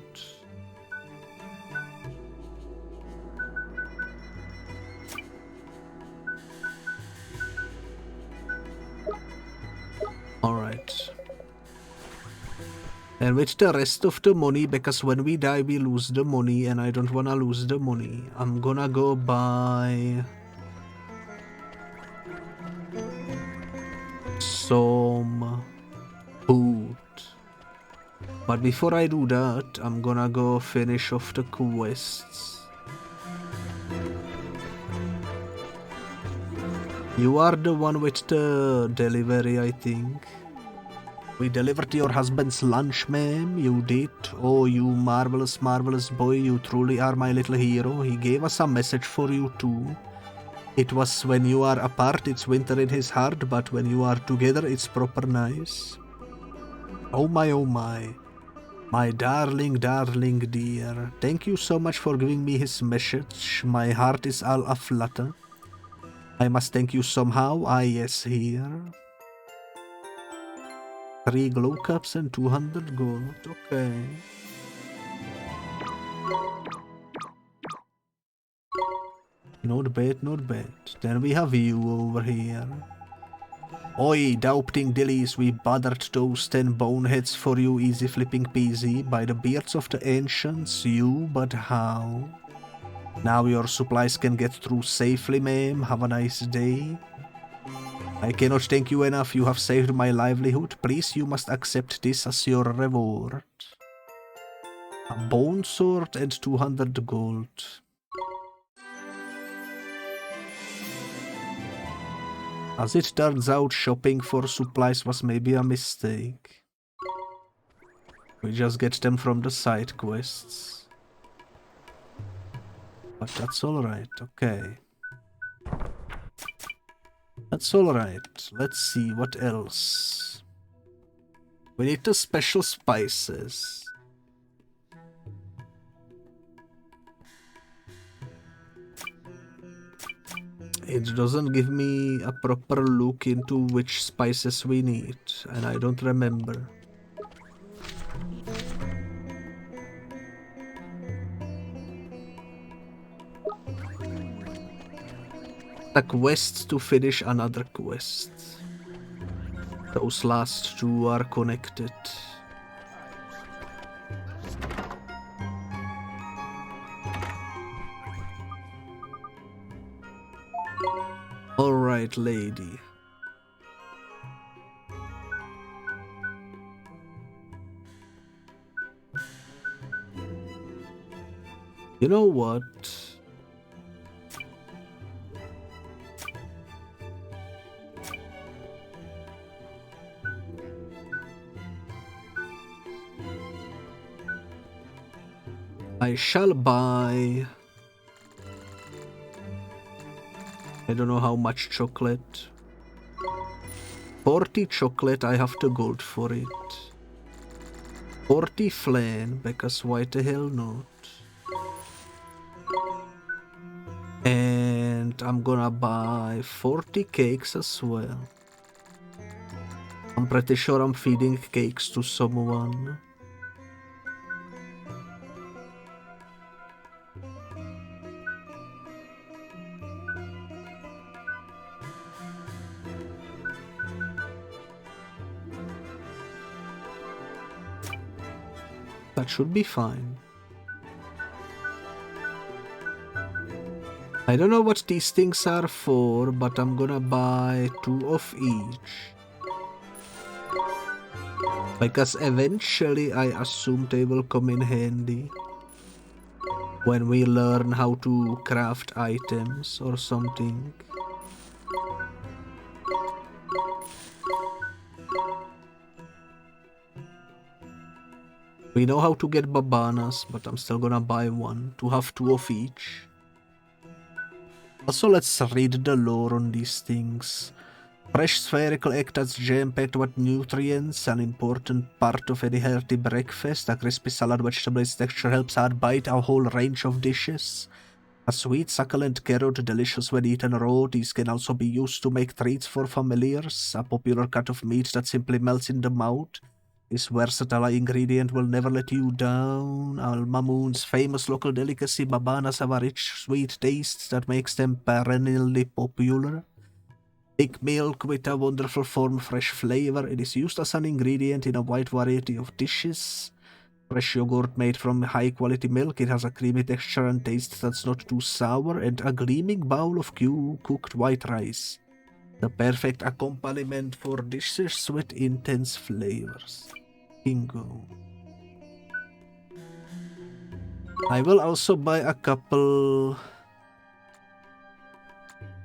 Alright. And with the rest of the money, because when we die we lose the money and I don't wanna lose the money, I'm gonna go buy some food. But before I do that, I'm gonna go finish off the quests. You are the one with the delivery, I think. We delivered your husband's lunch, ma'am. You did. Oh, you marvelous, marvelous boy. You truly are my little hero. He gave us a message for you too. It was when you are apart, it's winter in his heart, but when you are together, it's proper nice. Oh my, oh my. My darling, darling dear. Thank you so much for giving me his message. My heart is all aflutter. I must thank you somehow. Ah, yes, here. 3 glow cups and 200 gold. Okay. Not bad, not bad. Then we have you over here. Oi, doubting dillies, we bothered those 10 boneheads for you, easy flipping peasy. By the beards of the ancients, you, but how? Now your supplies can get through safely, ma'am. Have a nice day. I cannot thank you enough. You have saved my livelihood. Please, you must accept this as your reward. A bone sword and 200 gold. As it turns out, shopping for supplies was maybe a mistake. We just get them from the side quests. But that's alright, okay. That's alright. Let's see what else. We need the special spices. It doesn't give me a proper look into which spices we need, and I don't remember. A quest to finish another quest. Those last two are connected. Alright, lady. You know what? I shall buy... I don't know how much chocolate. 40 chocolate, I have the gold for it. 40 flan, because why the hell not? And I'm gonna buy 40 cakes as well. I'm pretty sure I'm feeding cakes to someone. That should be fine. I don't know what these things are for, but I'm gonna buy 2 of each. Because eventually I assume they will come in handy. When we learn how to craft items or something. We know how to get babanas, but I'm still gonna buy one to have 2 of each. Also, let's read the lore on these things. Fresh spherical egg that's jam-packed with nutrients, an important part of any healthy breakfast. A crispy salad vegetable texture helps out bite a whole range of dishes. A sweet succulent carrot, delicious when eaten raw. These can also be used to make treats for familiars. A popular cut of meat that simply melts in the mouth. This versatile ingredient will never let you down. Alma Moon's famous local delicacy, babanas have a rich, sweet taste that makes them perennially popular. Thick milk with a wonderful warm, fresh flavor. It is used as an ingredient in a wide variety of dishes. Fresh yogurt made from high-quality milk. It has a creamy texture and taste that's not too sour, and a gleaming bowl of cooked white rice. The perfect accompaniment for dishes with intense flavors. Bingo. I will also buy a couple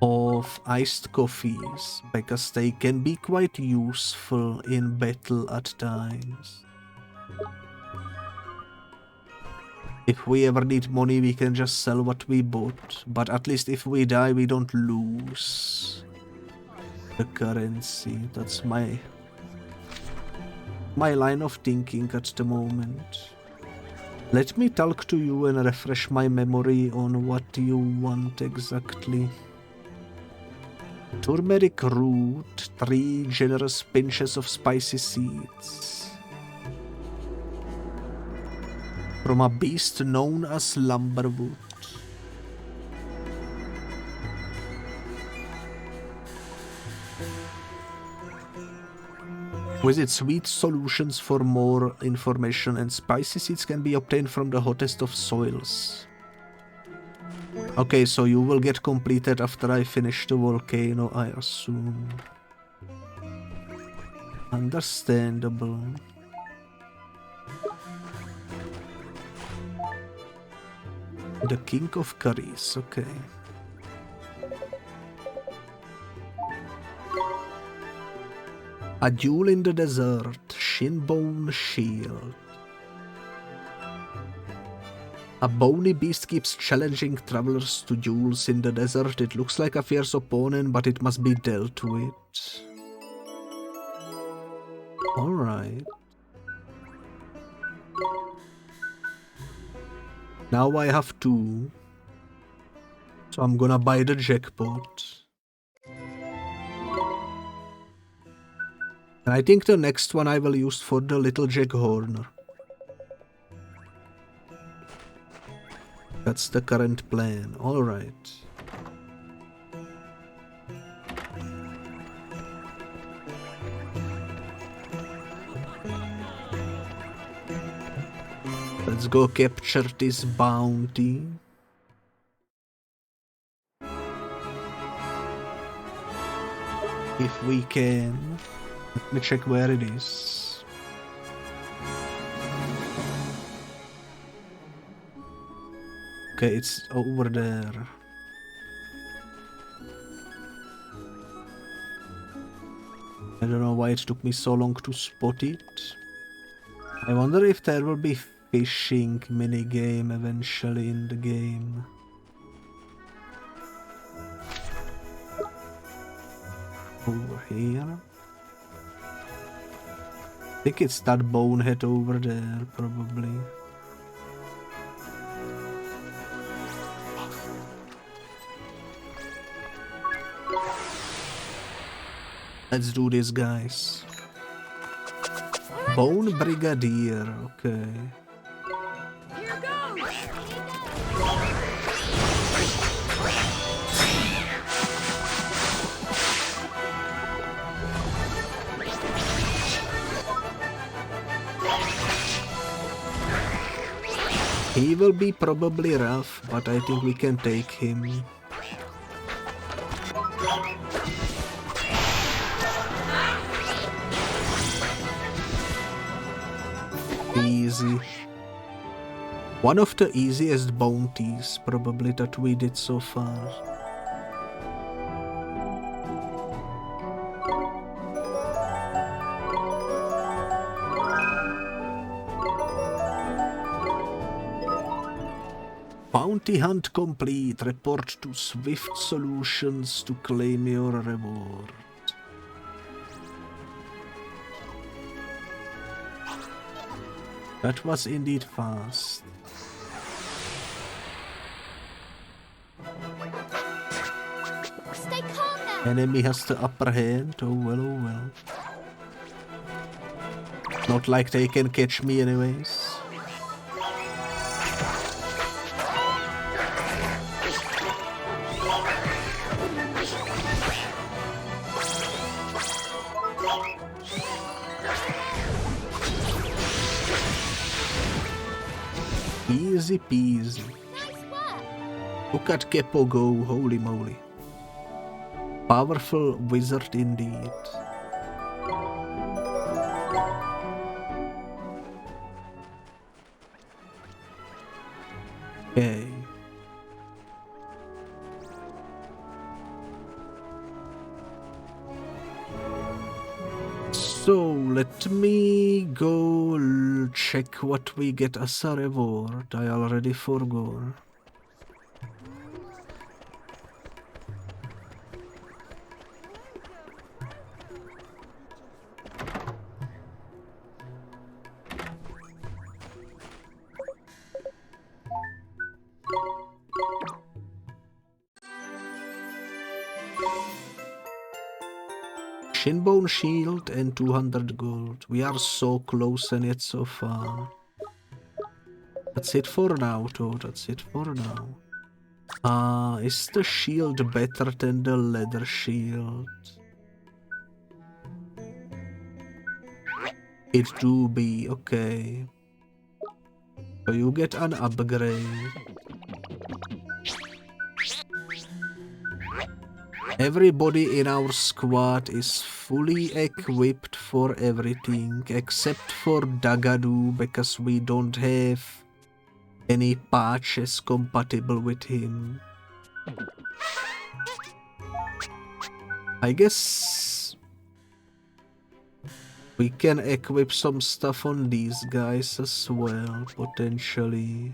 of of iced coffees, because they can be quite useful in battle at times. If we ever need money, we can just sell what we bought, but at least if we die, we don't lose the currency. That's my line of thinking at the moment. Let me talk to you and refresh my memory on what you want exactly. Turmeric root, 3 generous pinches of spicy seeds. From a beast known as Lumberwood. Visit Sweet Solutions for more information, and spicy seeds can be obtained from the hottest of soils. Okay, so you will get completed after I finish the volcano, I assume. Understandable. The King of Curries, okay. A duel in the desert, Shinbone Shield. A bony beast keeps challenging travelers to duels in the desert. It looks like a fierce opponent, but it must be dealt with. Alright. Now I have 2. So I'm gonna buy the jackpot. And I think the next one I will use for the little Jack Horner. That's the current plan. Alright. Let's go capture this bounty. If we can. Let me check where it is. Okay, it's over there. I don't know why it took me so long to spot it. I wonder if there will be fishing minigame eventually in the game. Over here. I think it's that bonehead over there, probably. Let's do this, guys. Bone Brigadier, okay. Here goes! He will be probably rough, but I think we can take him. Easy. One of the easiest bounties, probably, that we did so far. Bounty hunt complete. Report to Swift Solutions to claim your reward. That was indeed fast. Stay calm now! Enemy has the upper hand. Oh well, oh well. Not like they can catch me anyways. Easy peasy. Nice work! Look at Kepo go, holy moly. Powerful wizard indeed. Okay. So let me go check what we get as a reward. I already forgot. Shinbone shield and 200 gold. We are so close and yet so far. That's it for now, though. That's it for now. Is the shield better than the leather shield? It do be, okay. So you get an upgrade. Everybody in our squad is fully equipped for everything except for Dagadu because we don't have any patches compatible with him. I guess we can equip some stuff on these guys as well, potentially.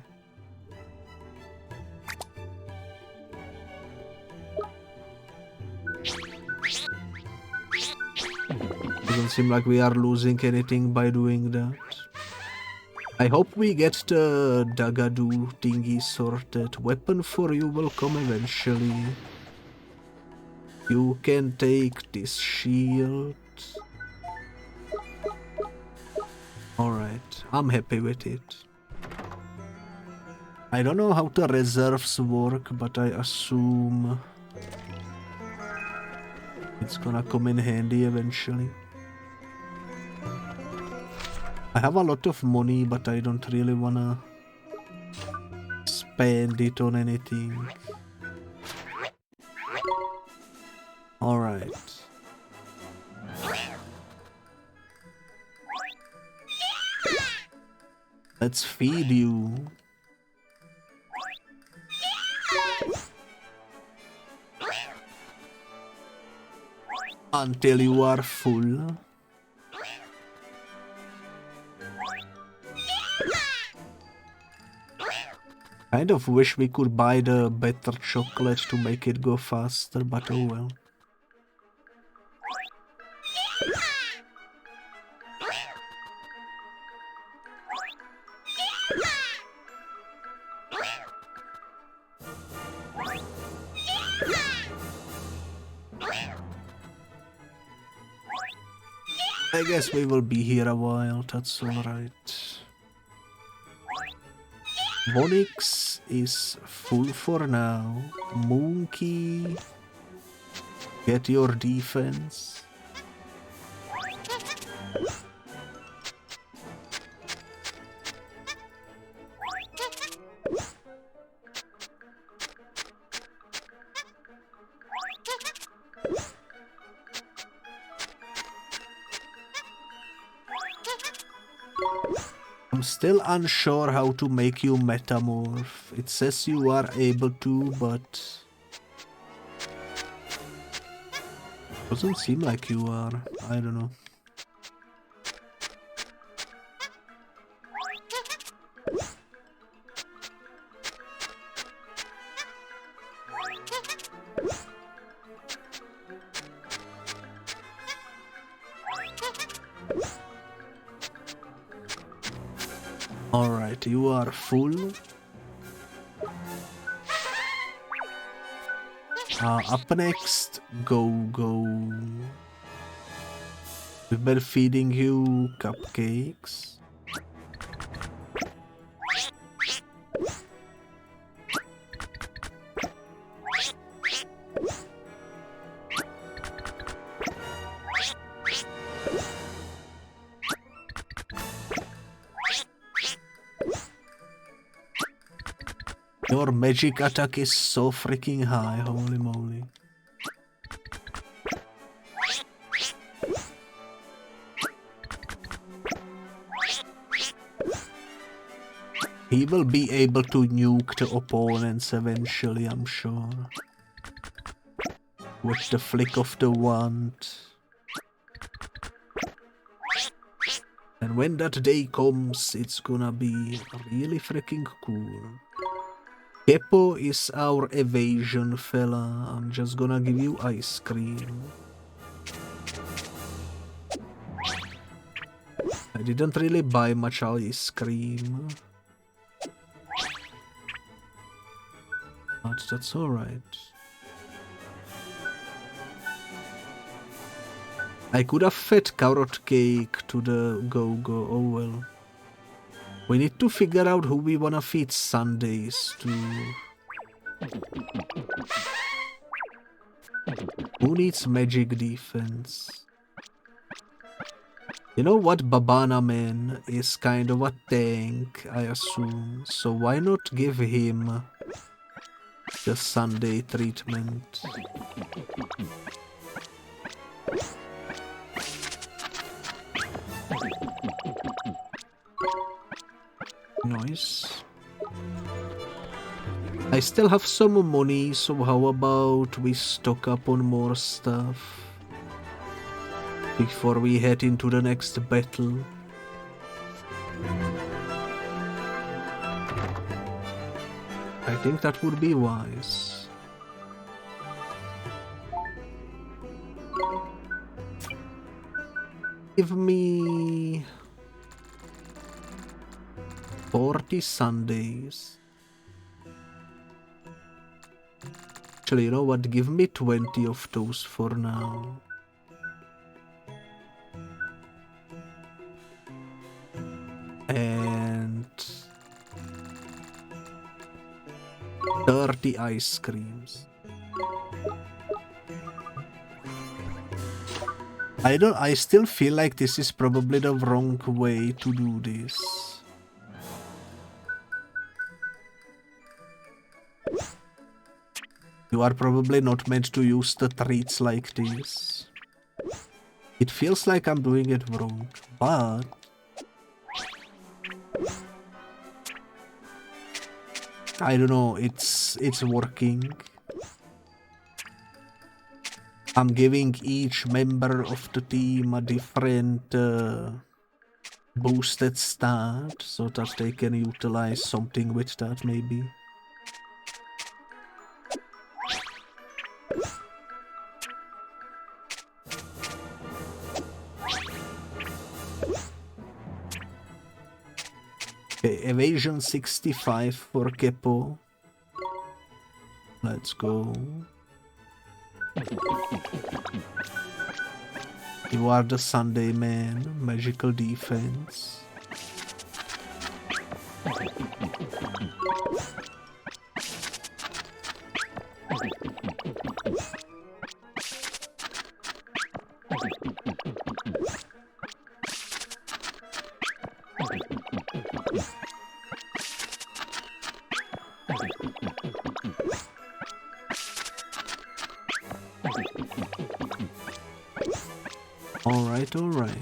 Doesn't seem like we are losing anything by doing that. I hope we get the Dagadu thingy sorted. Weapon for you will come eventually. You can take this shield. Alright, I'm happy with it. I don't know how the reserves work, but I assume it's gonna come in handy eventually. I have a lot of money, but I don't really wanna spend it on anything. Alright. Let's feed you. Until you are full. Kind of wish we could buy the better chocolate to make it go faster, but oh well. I guess we will be here a while, that's alright. Vonix is full for now. Monkey, get your defense. I'm still unsure how to make you metamorph. It says you are able to, but doesn't seem like you are. I don't know. Alright, you are full. Up next, go. We've been feeding you cupcakes. Your magic attack is so freaking high, holy moly. He will be able to nuke the opponents eventually, I'm sure. With the flick of the wand. And when that day comes, it's gonna be really freaking cool. Keppo is our evasion fella. I'm just gonna give you ice cream. I didn't really buy much ice cream. But that's alright. I could have fed carrot cake to the go-go, oh well. We need to figure out who we wanna feed Sundays to. Who needs magic defense? You know what, Babana Man is kind of a tank, I assume, so why not give him the Sunday treatment? Nice. I still have some money, so how about we stock up on more stuff before we head into the next battle? I think that would be wise. Give me 40 Sundays. Actually, you know what? Give me 20 of those for now. And 30 ice creams. I still feel like this is probably the wrong way to do this. You are probably not meant to use the treats like this. It feels like I'm doing it wrong, but I don't know, it's working. I'm giving each member of the team a different boosted stat so that they can utilize something with that maybe. Okay, evasion 65 for Keppo. Let's go. You are the Sunday man, magical defense. Alright.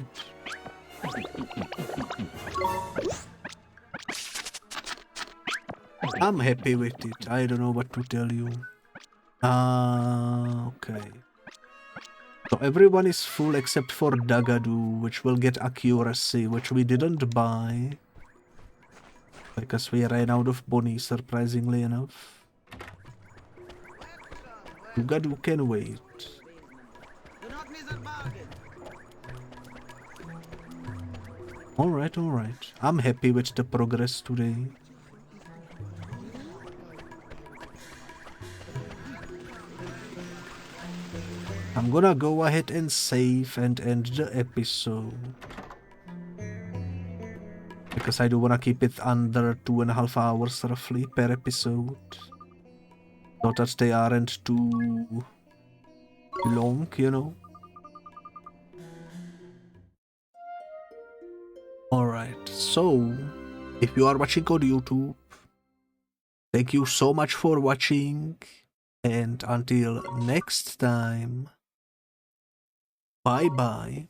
I'm happy with it. I don't know what to tell you. Okay. So everyone is full except for Dagadu, which will get accuracy, which we didn't buy. Because we ran out of Bonnie, surprisingly enough. Dagadu can wait. Alright. I'm happy with the progress today. I'm gonna go ahead and save and end the episode. Because I do wanna keep it under 2.5 hours roughly per episode. So that they aren't too long, you know. Alright, so if you are watching on YouTube, thank you so much for watching, and until next time, bye bye.